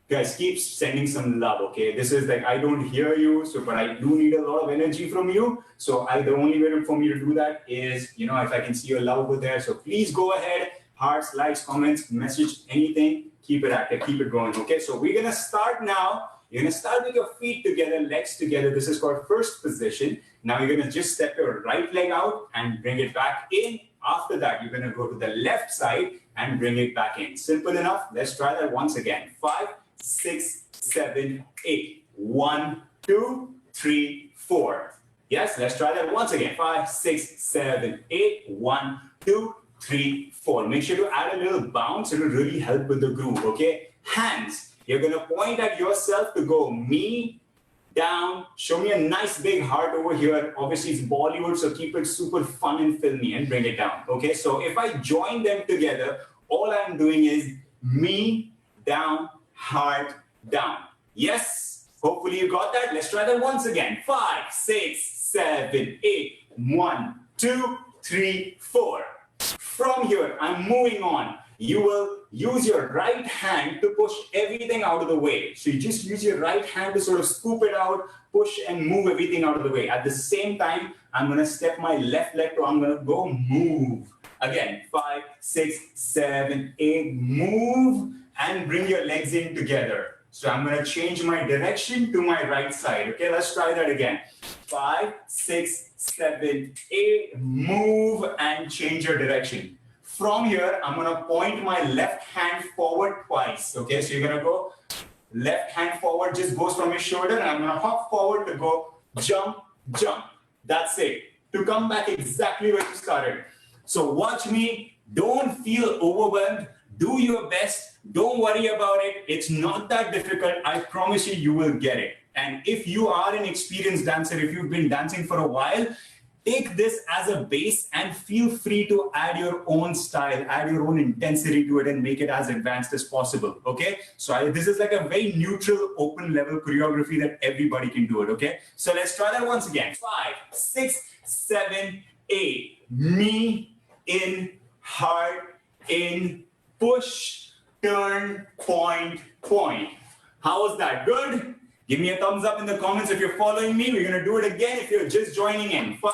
Guys, keep sending some love, okay? This is like, I don't hear you, but I do need a lot of energy from you. So the only way for me to do that is, if I can see your love over there. So please go ahead, hearts, likes, comments, message, anything. Keep it active, keep it going, okay? So we're gonna start now. You're gonna start with your feet together, legs together. This is called first position. Now you're gonna just step your right leg out and bring it back in. After that, you're gonna go to the left side and bring it back in. Simple enough. Let's try that once again. 5, 6, 7, 8. 1, 2, 3, 4. Yes, let's try that once again. 5, 6, 7, 8. 1, 2, 3, 4. Make sure to add a little bounce. It will really help with the groove, okay? Hands. You're going to point at yourself to go me, down. Show me a nice big heart over here. Obviously, it's Bollywood, so keep it super fun and filmy and bring it down, okay? So if I join them together, all I'm doing is me, down, heart, down. Yes? Hopefully you got that. Let's try that once again. 5, 6, 7, 8. 1, 2, 3, 4. From here, I'm moving on. You will use your right hand to push everything out of the way. So you just use your right hand to sort of scoop it out, push and move everything out of the way. At the same time, I'm going to step my left leg, so I'm going to go move. Again, 5, 6, 7, 8, move and bring your legs in together. So I'm going to change my direction to my right side. Okay, let's try that again. 5, 6, 7, 8, move and change your direction. From here, I'm going to point my left hand forward twice. Okay, so you're going to go left hand forward, just goes from your shoulder, and I'm going to hop forward to go jump, jump. That's it. To come back exactly where you started. So watch me. Don't feel overwhelmed. Do your best. Don't worry about it. It's not that difficult. I promise you, you will get it. And if you are an experienced dancer, if you've been dancing for a while, take this as a base and feel free to add your own style, add your own intensity to it and make it as advanced as possible, okay? So this is like a very neutral, open level choreography that everybody can do it, okay? So let's try that once again. 5, 6, 7, 8. Me, in, heart, in, push, turn, point, point. How was that? Good? Give me a thumbs up in the comments if you're following me. We're going to do it again if you're just joining in. 5,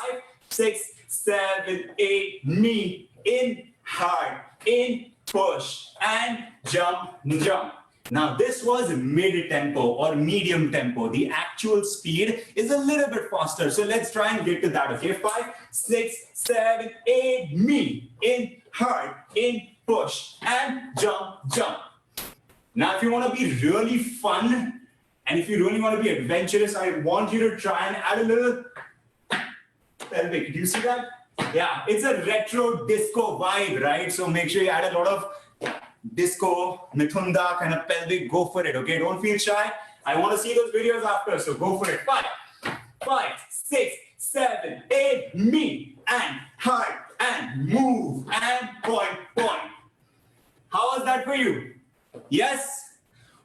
6, 7, 8. Me, in, hard, in, push, and jump, jump. Now, this was mid-tempo or medium tempo. The actual speed is a little bit faster. So let's try and get to that, okay? 5, 6, 7, 8. Me, in, hard, in, push, and jump, jump. Now, if you want to be really fun, and if you really want to be adventurous, I want you to try and add a little pelvic. Do you see that? Yeah, it's a retro disco vibe, right? So make sure you add a lot of disco, mithunda kind of pelvic. Go for it, okay? Don't feel shy. I want to see those videos after, so go for it. 5, 6, 7, 8. Me and heart and move and point. How was that for you? Yes?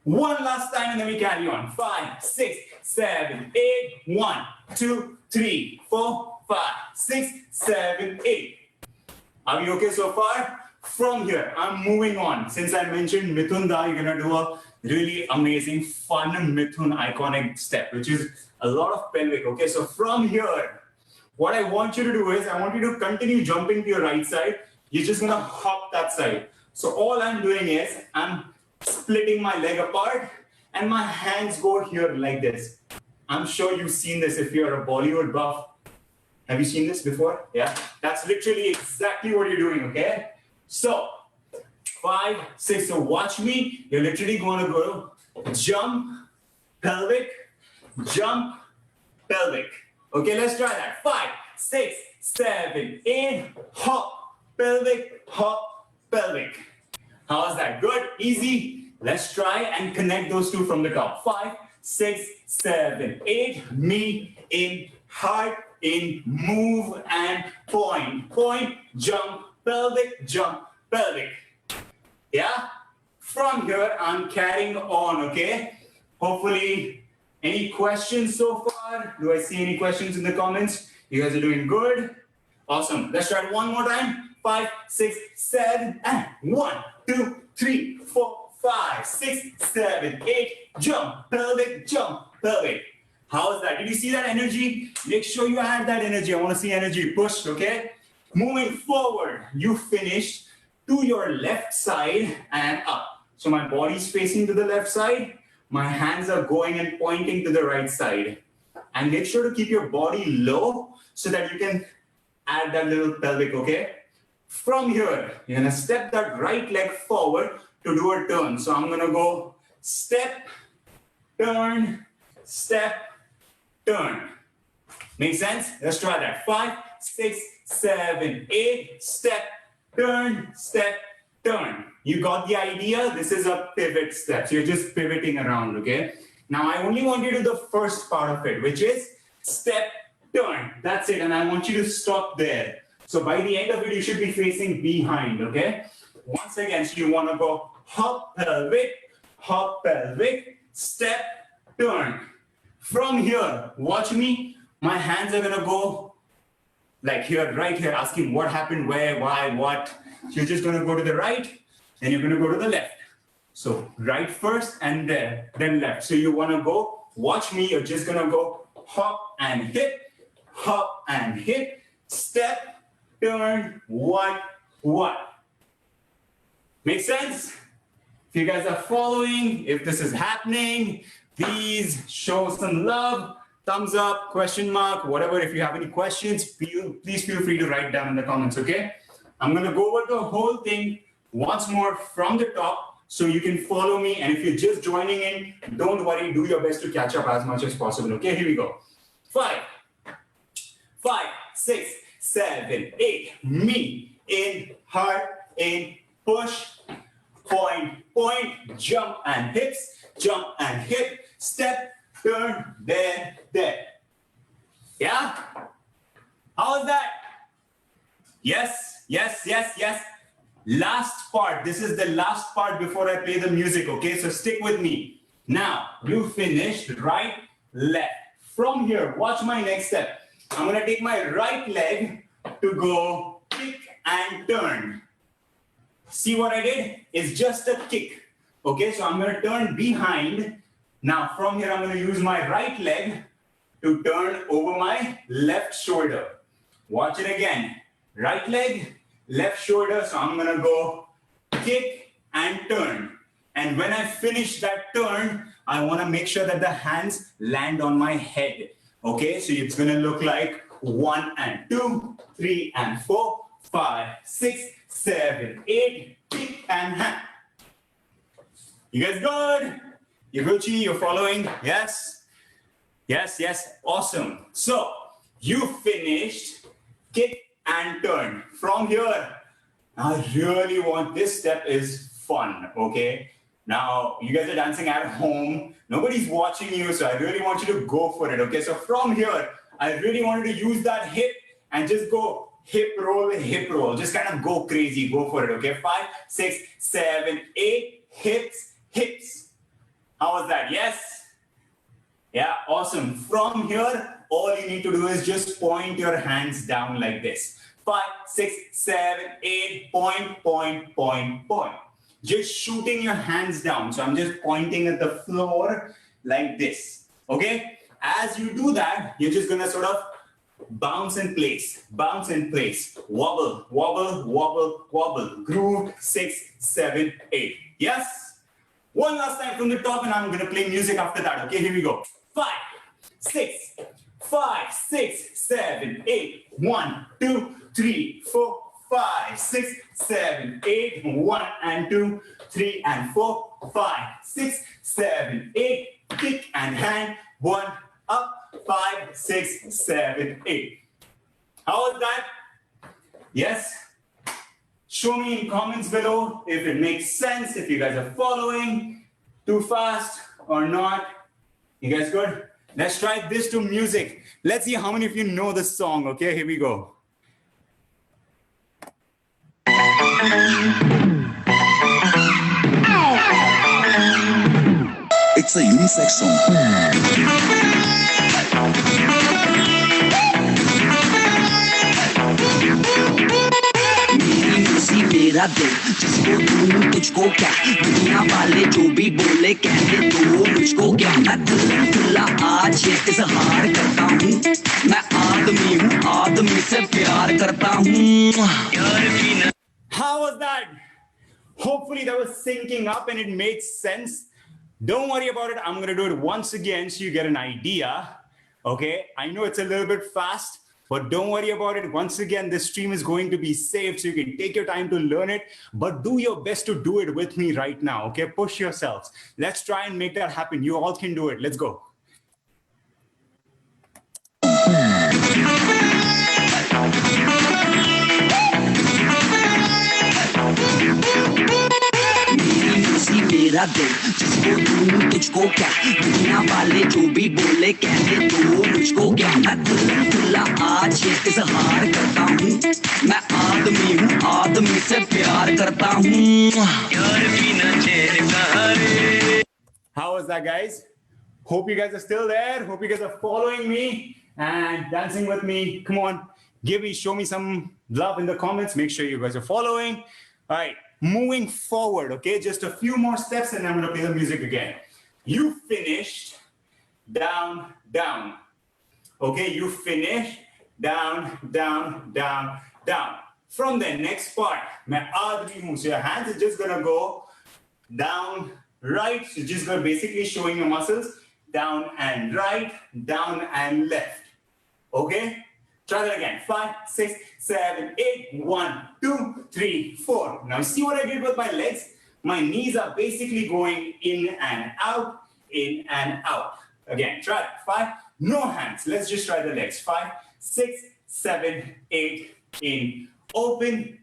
One last time and then we carry on. 5, 6, 7, 8. 1, 2, 3, 4, 5, 6, 7, 8. Are we okay so far? From here, I'm moving on. Since I mentioned Mithunda, you're gonna do a really amazing, fun Mithun iconic step, which is a lot of pelvic. Okay, so from here, what I want you to do is I want you to continue jumping to your right side. You're just gonna hop that side. So all I'm doing is I'm splitting my leg apart and my hands go here like this. I'm sure you've seen this if you're a Bollywood buff. Have you seen this before? Yeah, that's literally exactly what you're doing, okay? So 5, 6, so watch me. You're literally going to go jump, pelvic, jump, pelvic. Okay, let's try that. 5, 6, 7, 8, hop, pelvic, hop, pelvic. How is that? Good? Easy? Let's try and connect those two from the top. 5, 6, 7, 8. Me in, heart in, move and point, jump, pelvic, jump, pelvic. Yeah? From here, I'm carrying on, okay? Hopefully, any questions so far? Do I see any questions in the comments? You guys are doing good? Awesome. Let's try it one more time. 5, 6, 7, and 1, 2, 3, 4, 5, 6, 7, 8. Jump, pelvic, jump, pelvic. How is that? Did you see that energy? Make sure you add that energy. I want to see energy pushed, okay? Moving forward, you finished to your left side and up. So my body's facing to the left side. My hands are going and pointing to the right side. And make sure to keep your body low so that you can add that little pelvic, okay? From here, you're gonna step that right leg forward to do a turn. So I'm gonna go step, turn, turn. Make sense? Let's try that. 5, 6, 7, 8. Step, turn, turn. You got the idea? This is a pivot step. So you're just pivoting around, okay? Now I only want you to do the first part of it, which is step, turn. That's it. And I want you to stop there. So by the end of it, you should be facing behind, okay? Once again, so you want to go hop, pelvic, step, turn. From here, watch me. My hands are going to go like here, right here, asking what happened, where, why, what. So you're just going to go to the right, and you're going to go to the left. So right first, and then left. So you want to go, watch me. You're just going to go hop and hit, step, turn, what? Make sense? If you guys are following, if this is happening, please show some love, thumbs up, question mark, whatever. If you have any questions, please feel free to write down in the comments, okay? I'm gonna go over the whole thing once more from the top so you can follow me. And if you're just joining in, don't worry, do your best to catch up as much as possible, okay? Here we go. 5, 6, 7, 8. Me in, heart in, push, point, jump and hips, jump and hip, step, turn, there. Yeah? How is that? Yes. Last part. This is the last part before I play the music, okay? So stick with me. Now, you finished right, left. From here, watch my next step. I'm going to take my right leg to go kick and turn. See what I did? It's just a kick. Okay, so I'm going to turn behind. Now, from here, I'm going to use my right leg to turn over my left shoulder. Watch it again. Right leg, left shoulder. So I'm going to go kick and turn. And when I finish that turn, I want to make sure that the hands land on my head. Okay, so it's going to look like 1 and 2, 3 and 4, 5, 6, 7, 8, kick and hand. You guys good? You Gucci, you're following? Yes? Yes. Awesome. So you finished kick and turn. From here, I really want, this step is fun, okay? Now, you guys are dancing at home. Nobody's watching you, so I really want you to go for it, okay? So from here, I really wanted to use that hip and just go hip roll, just kind of go crazy, go for it, okay? 5, 6, 7, 8, hips. How was that? Yes? Yeah, awesome. From here, all you need to do is just point your hands down like this. 5, 6, 7, 8, point. Just shooting your hands down. So I'm just pointing at the floor like this, okay? As you do that, you're just gonna sort of bounce in place, wobble, groove, 6, 7, 8. Yes? One last time from the top, and I'm gonna play music after that, okay? Here we go. 5, 6, 7, 8. 1, 2, 3, 4, 5, 6, 7, 8. 1 and 2, 3 and 4, 5, 6, 7, 8. Kick and hand. 1, up, 5, 6, 7, 8. How was that? Yes? Show me in comments below if it makes sense, if you guys are following too fast or not. You guys good? Let's try this to music. Let's see how many of you know this song, okay? Here we go. It's a unisex song. मेरा दिल जिसको दूं तुझको क्या दुनिया वाले जो भी बोले कहने दो मुझको क्या मैं खुला आज ये इजहार करता हूँ मैं आदमी हूँ आदमी से प्यार करता हूँ. How was that? Hopefully that was syncing up and it made sense. Don't worry about it. I'm going to do it once again so you get an idea. Okay, I know it's a little bit fast, but don't worry about it. Once again, this stream is going to be safe, so you can take your time to learn it, but do your best to do it with me right now, okay? Push yourselves. Let's try and make that happen. You all can do it. Let's go. मेरा दिल जिसको दूं तुझको क्या दुनिया वाले जो भी बोले कहने दो मुझको क्या मैं खुला आज ये इजहार करता हूँ मैं आदमी हूँ आदमी से प्यार करता हूँ. How was that, guys? Hope you guys are still there. Hope you guys are following me and dancing with me. Come on, show me some love in the comments. Make sure you guys are following. All right. Moving forward, okay? Just a few more steps and I'm going to play the music again. You finished, down, down. Okay, you finished, down, down, down, down. From the next part, मैं आदमी हूँ. So your hands are just going to go down, right. So just going to basically showing your muscles, down and right, down and left. Okay? Try that again. 5, 6, 7, 8. 1, 2, 3, 4. Now, see what I did with my legs? My knees are basically going in and out, in and out. Again, try it. 5, no hands. Let's just try the legs. 5, 6, 7, 8. In, open,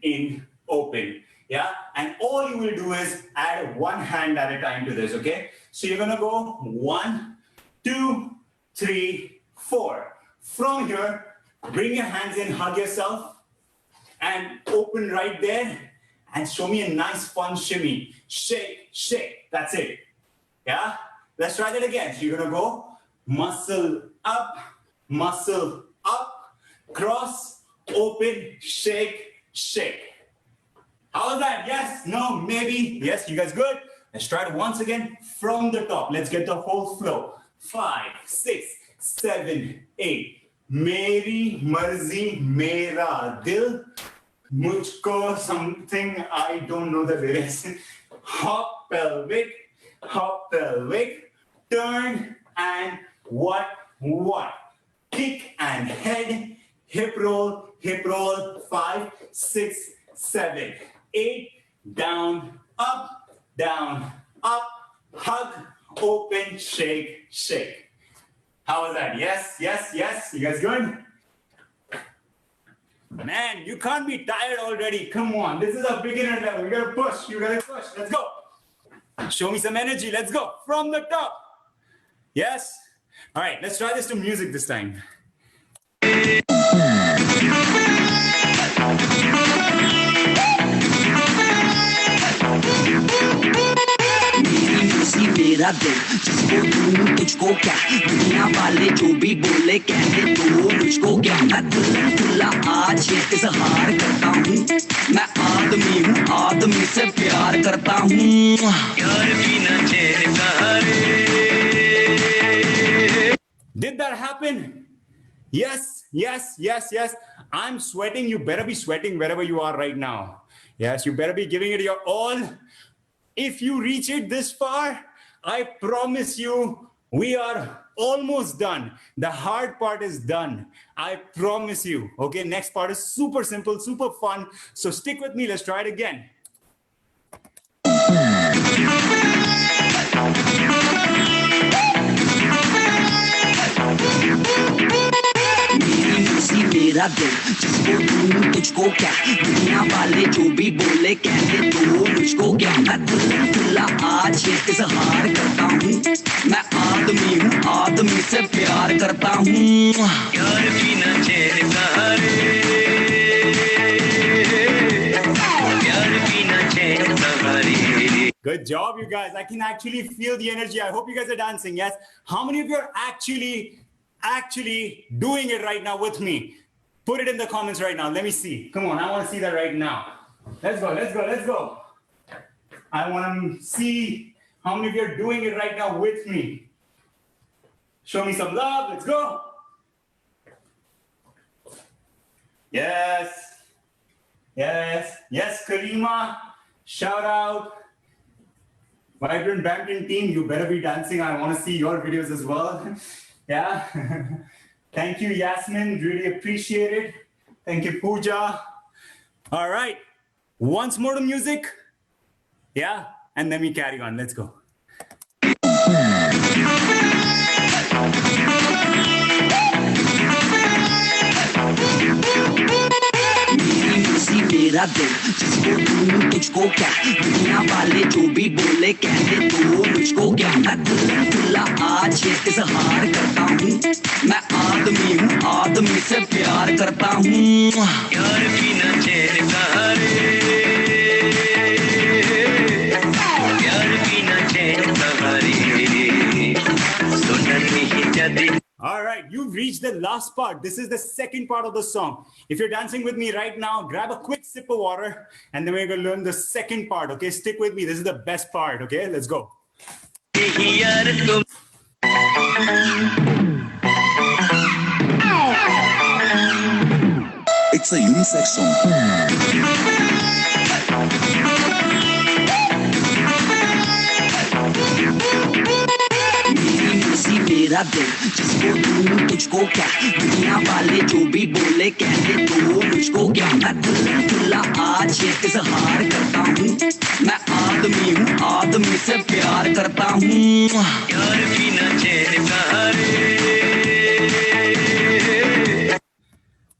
Yeah? And all you will do is add one hand at a time to this, okay? So you're going to go 1, 2, 3, 4. From here, bring your hands in, hug yourself, and open right there, and show me a nice fun shimmy. Shake, shake, that's it. Yeah? Let's try that again. So you're gonna go muscle up, cross, open, shake, shake. How was that? Yes, no, maybe. Yes, you guys good? Let's try it once again from the top. Let's get the whole flow. 5, 6, 7, 8. Meri marzi mera dil, mujhko something, I don't know the lyrics. Hop pelvic, turn and what? Kick and head, hip roll, 5, 6, 7, 8, down, up, hug, open, shake, shake. How was that? Yes, yes, yes. You guys good? Man, you can't be tired already. Come on, this is a beginner level. You gotta push, you gotta push. Let's go. Show me some energy. Let's go from the top. Yes. All right, let's try this to music this time. मेरा दिल जिसको दूं तुझको क्या दुनिया वाले जो भी बोले कहने दो मुझको क्या मैं दुल्ला आज ये इजहार करता हूँ मैं आदमी हूँ आदमी से प्यार करता हूँ यार बिना चैन का रे Did that happen? Yes, yes, yes, yes. I'm sweating. You better be sweating wherever you are right now. Yes, you better be giving it your all. If you reach it this far, I promise you, we are almost done. The hard part is done. I promise you. Okay, next part is super simple, super fun. So stick with me. Let's try it again. मेरा दिल जिसको दूं तुझको क्या दुनिया वाले जो भी बोले कहने दो मुझको क्या मैं दुल्ला आज ये इजहार करता हूँ मैं आदमी हूँ आदमी से प्यार करता हूँ यार बिना चैन का रे यार बिना चैन का रे Good job, you guys. I can actually feel the energy. I hope you guys are dancing. Yes. How many of you are actually doing it right now with me? Put it in the comments right now. Let me see. Come on. I want to see that right now. Let's go. Let's go. Let's go. I want to see how many of you are doing it right now with me. Show me some love. Let's go. Yes. Yes. Yes, Karima. Shout out. Vibrant Brampton team, you better be dancing. I want to see your videos as well. Yeah. Thank you, Yasmin. Really appreciate it. Thank you, Pooja. All right. Once more to music. Yeah. And then we carry on. Let's go. मेरा दिल जिसको दूं तुझको क्या दुनिया वाले जो भी बोले कहने दो मुझको क्या मैं दुल्ला आज ये इजहार करता हूँ मैं आदमी हूँ आदमी से प्यार करता हूँ यार बिना चैन का रे यार बिना चैन का रे सुनन ही जदी. All right, you've reached the last part. This is the second part of the song. If you're dancing with me right now, grab a quick sip of water, and then we're going to learn the second part, okay? Stick with me. This is the best part, okay? Let's go. It's a unisex song. मेरा दिल जिसको दूं तुझको क्या दुनिया वाले जो भी बोले कहने दो मुझको क्या मैं दुल्ला आज ये इजहार करता हूँ मैं आदमी हूँ आदमी से प्यार करता हूँ यार बिना चैन का रे.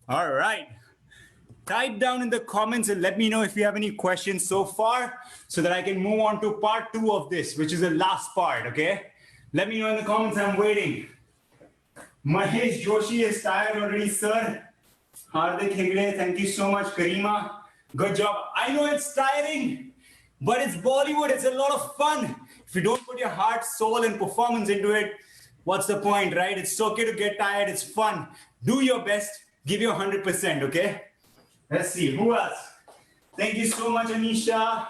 All right. Type down in the comments and let me know if you have any questions so far so that I can move on to part 2 of this, which is the last part, okay? Let me know in the comments. I'm waiting. Mahesh Joshi is tired already, sir. Hardik Hegde, thank you so much. Karima, good job. I know it's tiring, but it's Bollywood. It's a lot of fun. If you don't put your heart, soul, and performance into it, what's the point, right? It's okay to get tired. It's fun. Do your best. Give your 100%, okay? Let's see. Who else? Thank you so much, Anisha.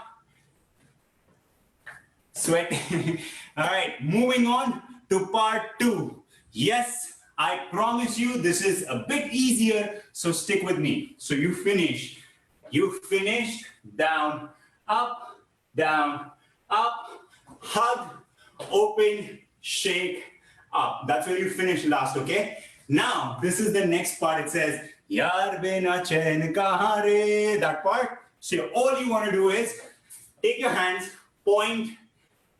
Sweat. All right, moving on to part 2. Yes, I promise you this is a bit easier, so stick with me. So you finish, down, up, hug, open, shake, up. That's where you finish last, okay? Now, this is the next part. It says, Yaar bina chain kahan re, that part. So all you want to do is take your hands, point,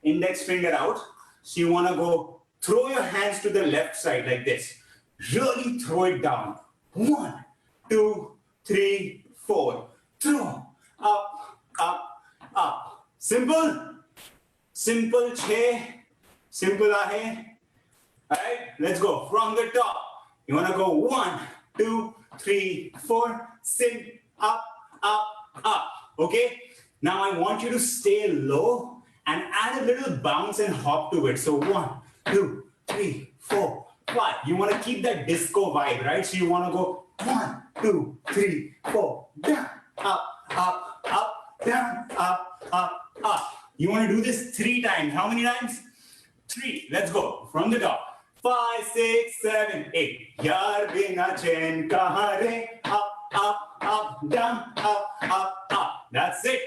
index finger out. So you want to go throw your hands to the left side like this. Really throw it down. 1, 2, 3, 4. Throw. Up, up, up. Simple? Simple che. Simple ahe. Alright, let's go. From the top. You wanna go 1, 2, 3, 4. Sim, up, up, up. Okay? Now I want you to stay low and add a little bounce and hop to it. So 1, 2, 3, 4, 5. You want to keep that disco vibe, right? So you want to go 1, 2, 3, 4, down, up, up, up, down, up, up, up. You want to do this 3 times. How many times? 3. Let's go. From the top. 5, 6, 7, 8. Yaar bina chain kahan re? Up, up, up, down, up, up, up. That's it.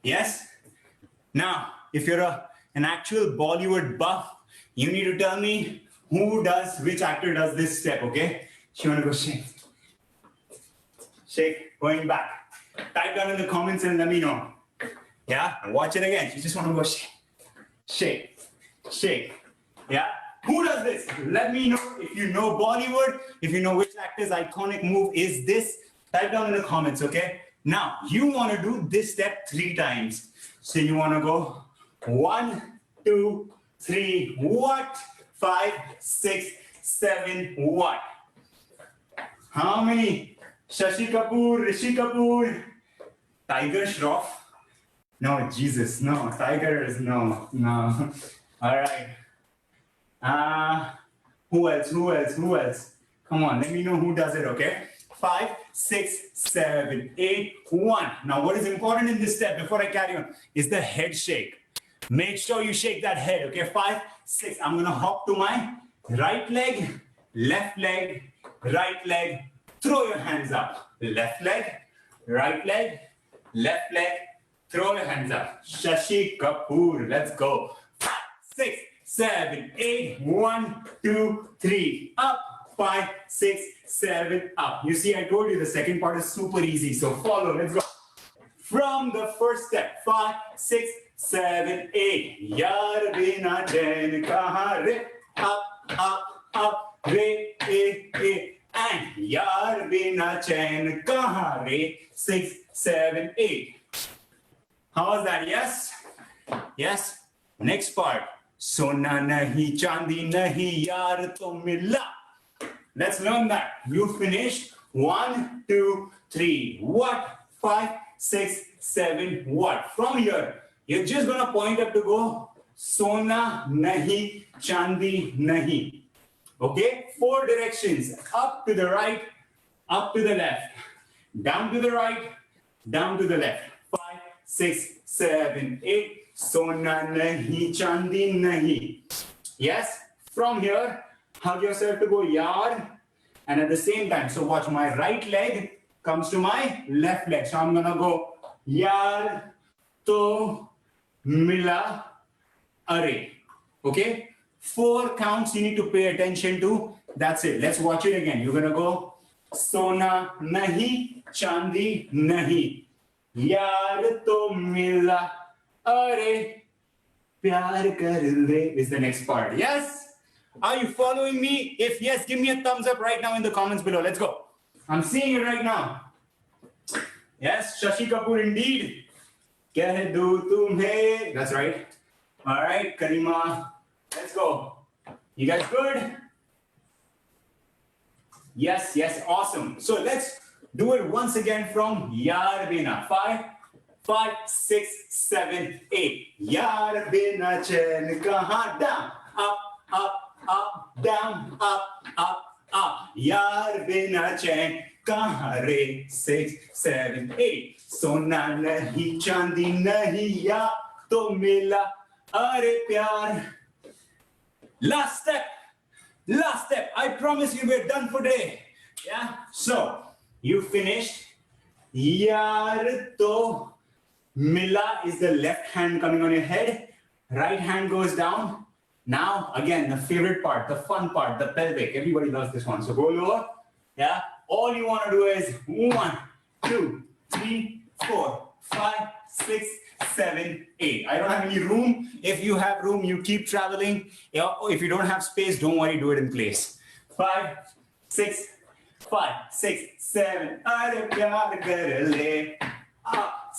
Yes? Now, if you're an actual Bollywood buff, you need to tell me which actor does this step, okay? You wanna go shake. Shake, going back. Type down in the comments and let me know. Yeah, watch it again. You just wanna go shake, shake, shake. Yeah, who does this? Let me know if you know Bollywood, if you know which actor's iconic move is this. Type down in the comments, okay? Now, you wanna do this step 3 times. So you want to go 1, 2, 3, what? 5, 6, 7, what? How many? Shashi Kapoor, Rishi Kapoor, Tiger Shroff? No, Jesus, no. Tigers, no. All right. Who else? Come on, let me know who does it, okay? 5, 6, 7, 8, 1. Now, what is important in this step before I carry on is the head shake. Make sure you shake that head, okay? 5, 6. I'm going to hop to my right leg, left leg, right leg. Throw your hands up. Left leg, right leg, left leg. Throw your hands up. Shashi Kapoor. Let's go. 5, 6, 7, 8. 1, 2, 3. Up. 5, 6, 7, up. You see, I told you the second part is super easy. So follow, let's go. From the first step, 5, 6, 7, 8. Yaar bina chain kahan re? Up, up, up, re, e. And yaar bina chain kahan re? 6, 7, 8. How was that? Yes? Yes? Next part. Sona nahi, chandi nahi, yaar to mila. Let's learn that. You finished 1, 2, 3. What? 5, 6, 7. What? From here, you're just going to point up to go Sona nahi, chandi nahi. Okay? 4 directions. Up to the right, up to the left. Down to the right, down to the left. 5, 6, 7, 8. Sona nahi, chandi nahi. Yes? From here, hug yourself to go yard, and at the same time, so watch, my right leg comes to my left leg. So I'm gonna go yard to mila are. Okay? 4 counts you need to pay attention to. That's it. Let's watch it again. You're gonna go sona nahi, chandi nahi. Yard to mila are. Pyar kar le is the next part. Yes? Are you following me? If yes, give me a thumbs up right now in the comments below. Let's go. I'm seeing it right now. Yes, Shashi Kapoor indeed. Keh do tumhe. That's right. All right, Karima. Let's go. You guys good? Yes, yes, awesome. So let's do it once again from Yaar Bina. 5, 5, 6, 7, 8. Yaar Bina chain kahan? Down, up, up. Up, down, up, up, up. Yaar bina chain kahan re? 6, 7, 8. Sona nahi, chandi nahi, ya to mila are pyar. Last step. I promise you we're done for today. Yeah. So you finished. Yaar to mila is the left hand coming on your head. Right hand goes down. Now, again, the favorite part, the fun part, the pelvic. Everybody loves this one. So go lower. Yeah. All you want to do is 1, 2, 3, 4, 5, 6, 7, 8. I don't have any room. If you have room, you keep traveling. If you don't have space, don't worry, do it in place. 5, 6, 5, 6, 7. अरे प्यार कर ले.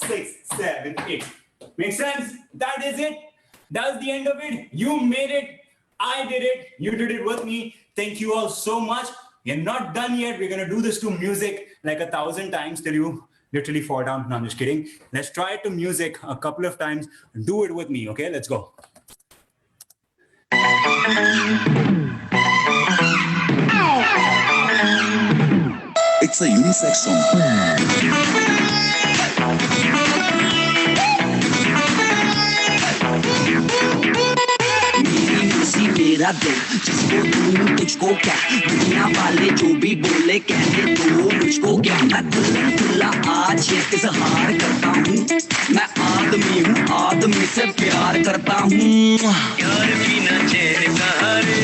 6, 7, 8. Make sense? That is it. That's the end of it. You made it. I did it. You did it with me. Thank you all so much. We're not done yet. We're going to do this to music like 1,000 times till you literally fall down. No, I'm just kidding. Let's try it to music a couple of times. Do it with me. Okay, let's go. It's a unisex song. मेरा दिल जिसको दूं तुझको क्या दुनिया वाले जो भी बोले कहने दो मुझको क्या मैं खुला आज ये इजहार करता हूँ मैं आदमी हूँ आदमी से प्यार करता हूँ प्यार बिना चैन कहाँ रे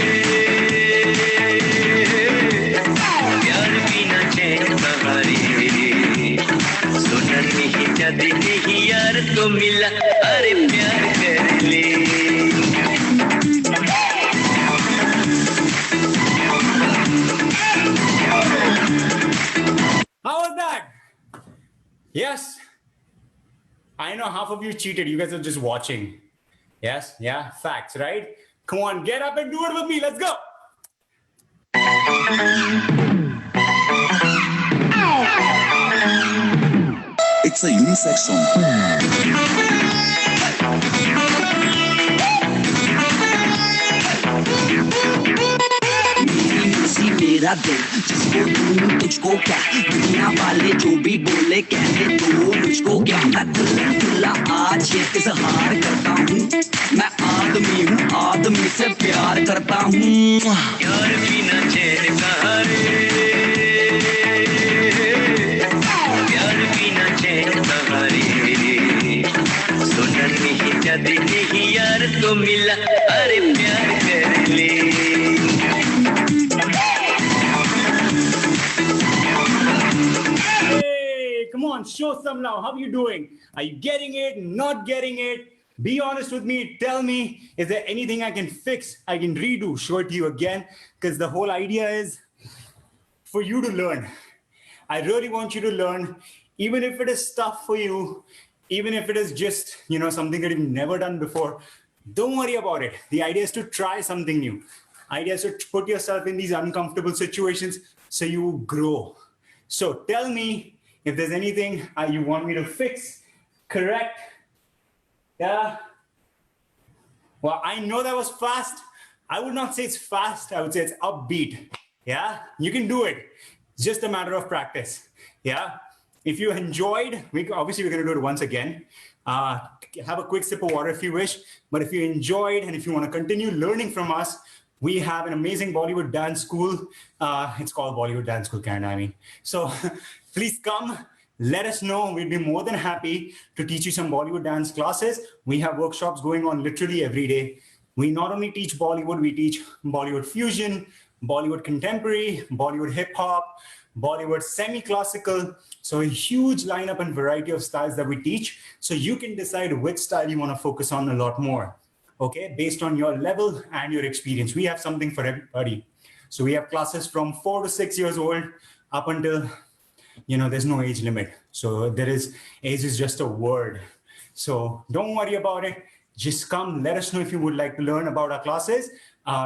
प्यार बिना चैन कहाँ रे सुनन नहीं जदी नहीं यार तो मिला अरे प्यार कर ले How was that? Yes. I know half of you cheated. You guys are just watching. Yes? Yeah? Facts, right? Come on, get up and do it with me. Let's go. It's a unisex song. मेरा दिल जिसको दूं तुझको क्या दुनिया वाले जो भी बोले कहने दो मुझको क्या मैं खुला आज ये इजहार करता हूँ मैं आदमी हूँ आदमी से प्यार करता हूँ प्यार बिना चैन कहाँ रे प्यार बिना चैन कहाँ रे सुनन नहीं जदी नहीं यार तो मिला अरे प्यार कर ले Come on, show some love. How are you doing? Are you getting it? Not getting it? Be honest with me. Tell me, is there anything I can fix? I can redo, show it to you again. Because the whole idea is for you to learn. I really want you to learn, even if it is tough for you, even if it is just, something that you've never done before. Don't worry about it. The idea is to try something new. Idea is to put yourself in these uncomfortable situations so you grow. So tell me, if there's anything you want me to fix, correct, yeah. Well, I know that was fast. I would not say it's fast. I would say it's upbeat. Yeah, you can do it. It's just a matter of practice. Yeah. If you enjoyed, obviously we're going to do it once again. Have a quick sip of water if you wish. But if you enjoyed and if you want to continue learning from us, we have an amazing Bollywood dance school. It's called Bollywood Dance School Canada, So please come, let us know. We'd be more than happy to teach you some Bollywood dance classes. We have workshops going on literally every day. We not only teach Bollywood, we teach Bollywood fusion, Bollywood contemporary, Bollywood hip hop, Bollywood semi-classical. So a huge lineup and variety of styles that we teach. So you can decide which style you want to focus on a lot more. Okay, based on your level and your experience. We have something for everybody. So we have classes from 4 to 6 years old up until, there's no age limit. So age is just a word. So don't worry about it. Just come, let us know if you would like to learn about our classes.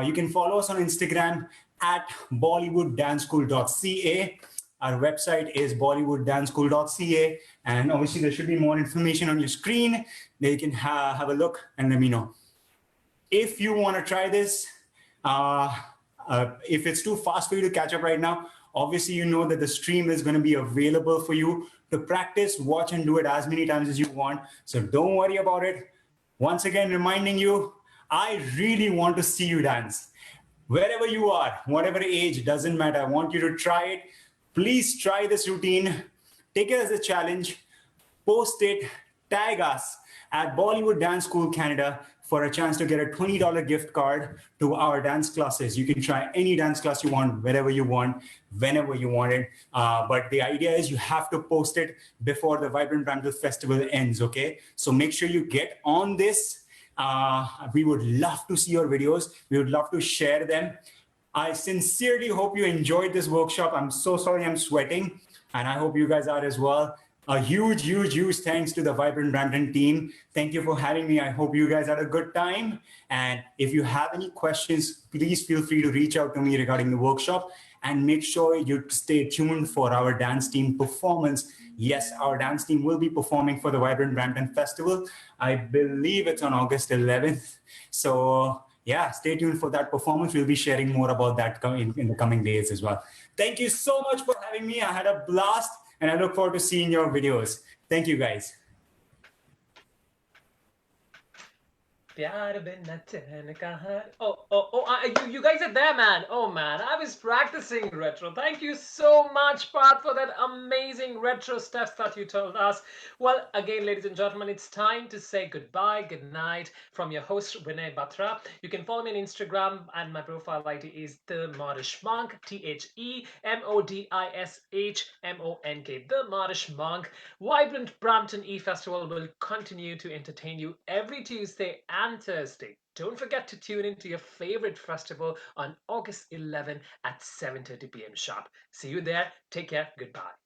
You can follow us on Instagram at bollywooddanceschool.ca. Our website is bollywooddanceschool.ca. And obviously there should be more information on your screen. There you can have a look and let me know. If you want to try this, if it's too fast for you to catch up right now, obviously you know that the stream is going to be available for you to practice, watch, and do it as many times as you want. So don't worry about it. Once again, reminding you, I really want to see you dance. Wherever you are, whatever age, doesn't matter. I want you to try it. Please try this routine. Take it as a challenge. Post it. Tag us at Bollywood Dance School Canada for a chance to get a $20 gift card to our dance classes. You can try any dance class you want, wherever you want, whenever you want it. But the idea is you have to post it before the Vibrant Brampton Festival ends, okay? So make sure you get on this. We would love to see your videos. We would love to share them. I sincerely hope you enjoyed this workshop. I'm so sorry I'm sweating, and I hope you guys are as well. A huge, huge, huge thanks to the Vibrant Brampton team. Thank you for having me. I hope you guys had a good time. And if you have any questions, please feel free to reach out to me regarding the workshop, and make sure you stay tuned for our dance team performance. Yes, our dance team will be performing for the Vibrant Brampton Festival. I believe it's on August 11th. So yeah, stay tuned for that performance. We'll be sharing more about that in the coming days as well. Thank you so much for having me. I had a blast, and I look forward to seeing your videos. Thank you, guys. प्यार बिन चैन कहाँ you guys are there, man. Oh man, I was practicing retro. Thank you so much, Pat, for that amazing retro steps that you told us. Well, again, ladies and gentlemen, it's time to say goodbye, good night from your host Vinay Batra. You can follow me on Instagram, and my profile ID is The Modish Monk, TheModishMonk, The Modish Monk. Vibrant Brampton E-Festival will continue to entertain you every Tuesday and Thursday. Don't forget to tune into your favorite festival on August 11 at 7:30 p.m. sharp. See you there. Take care. Goodbye.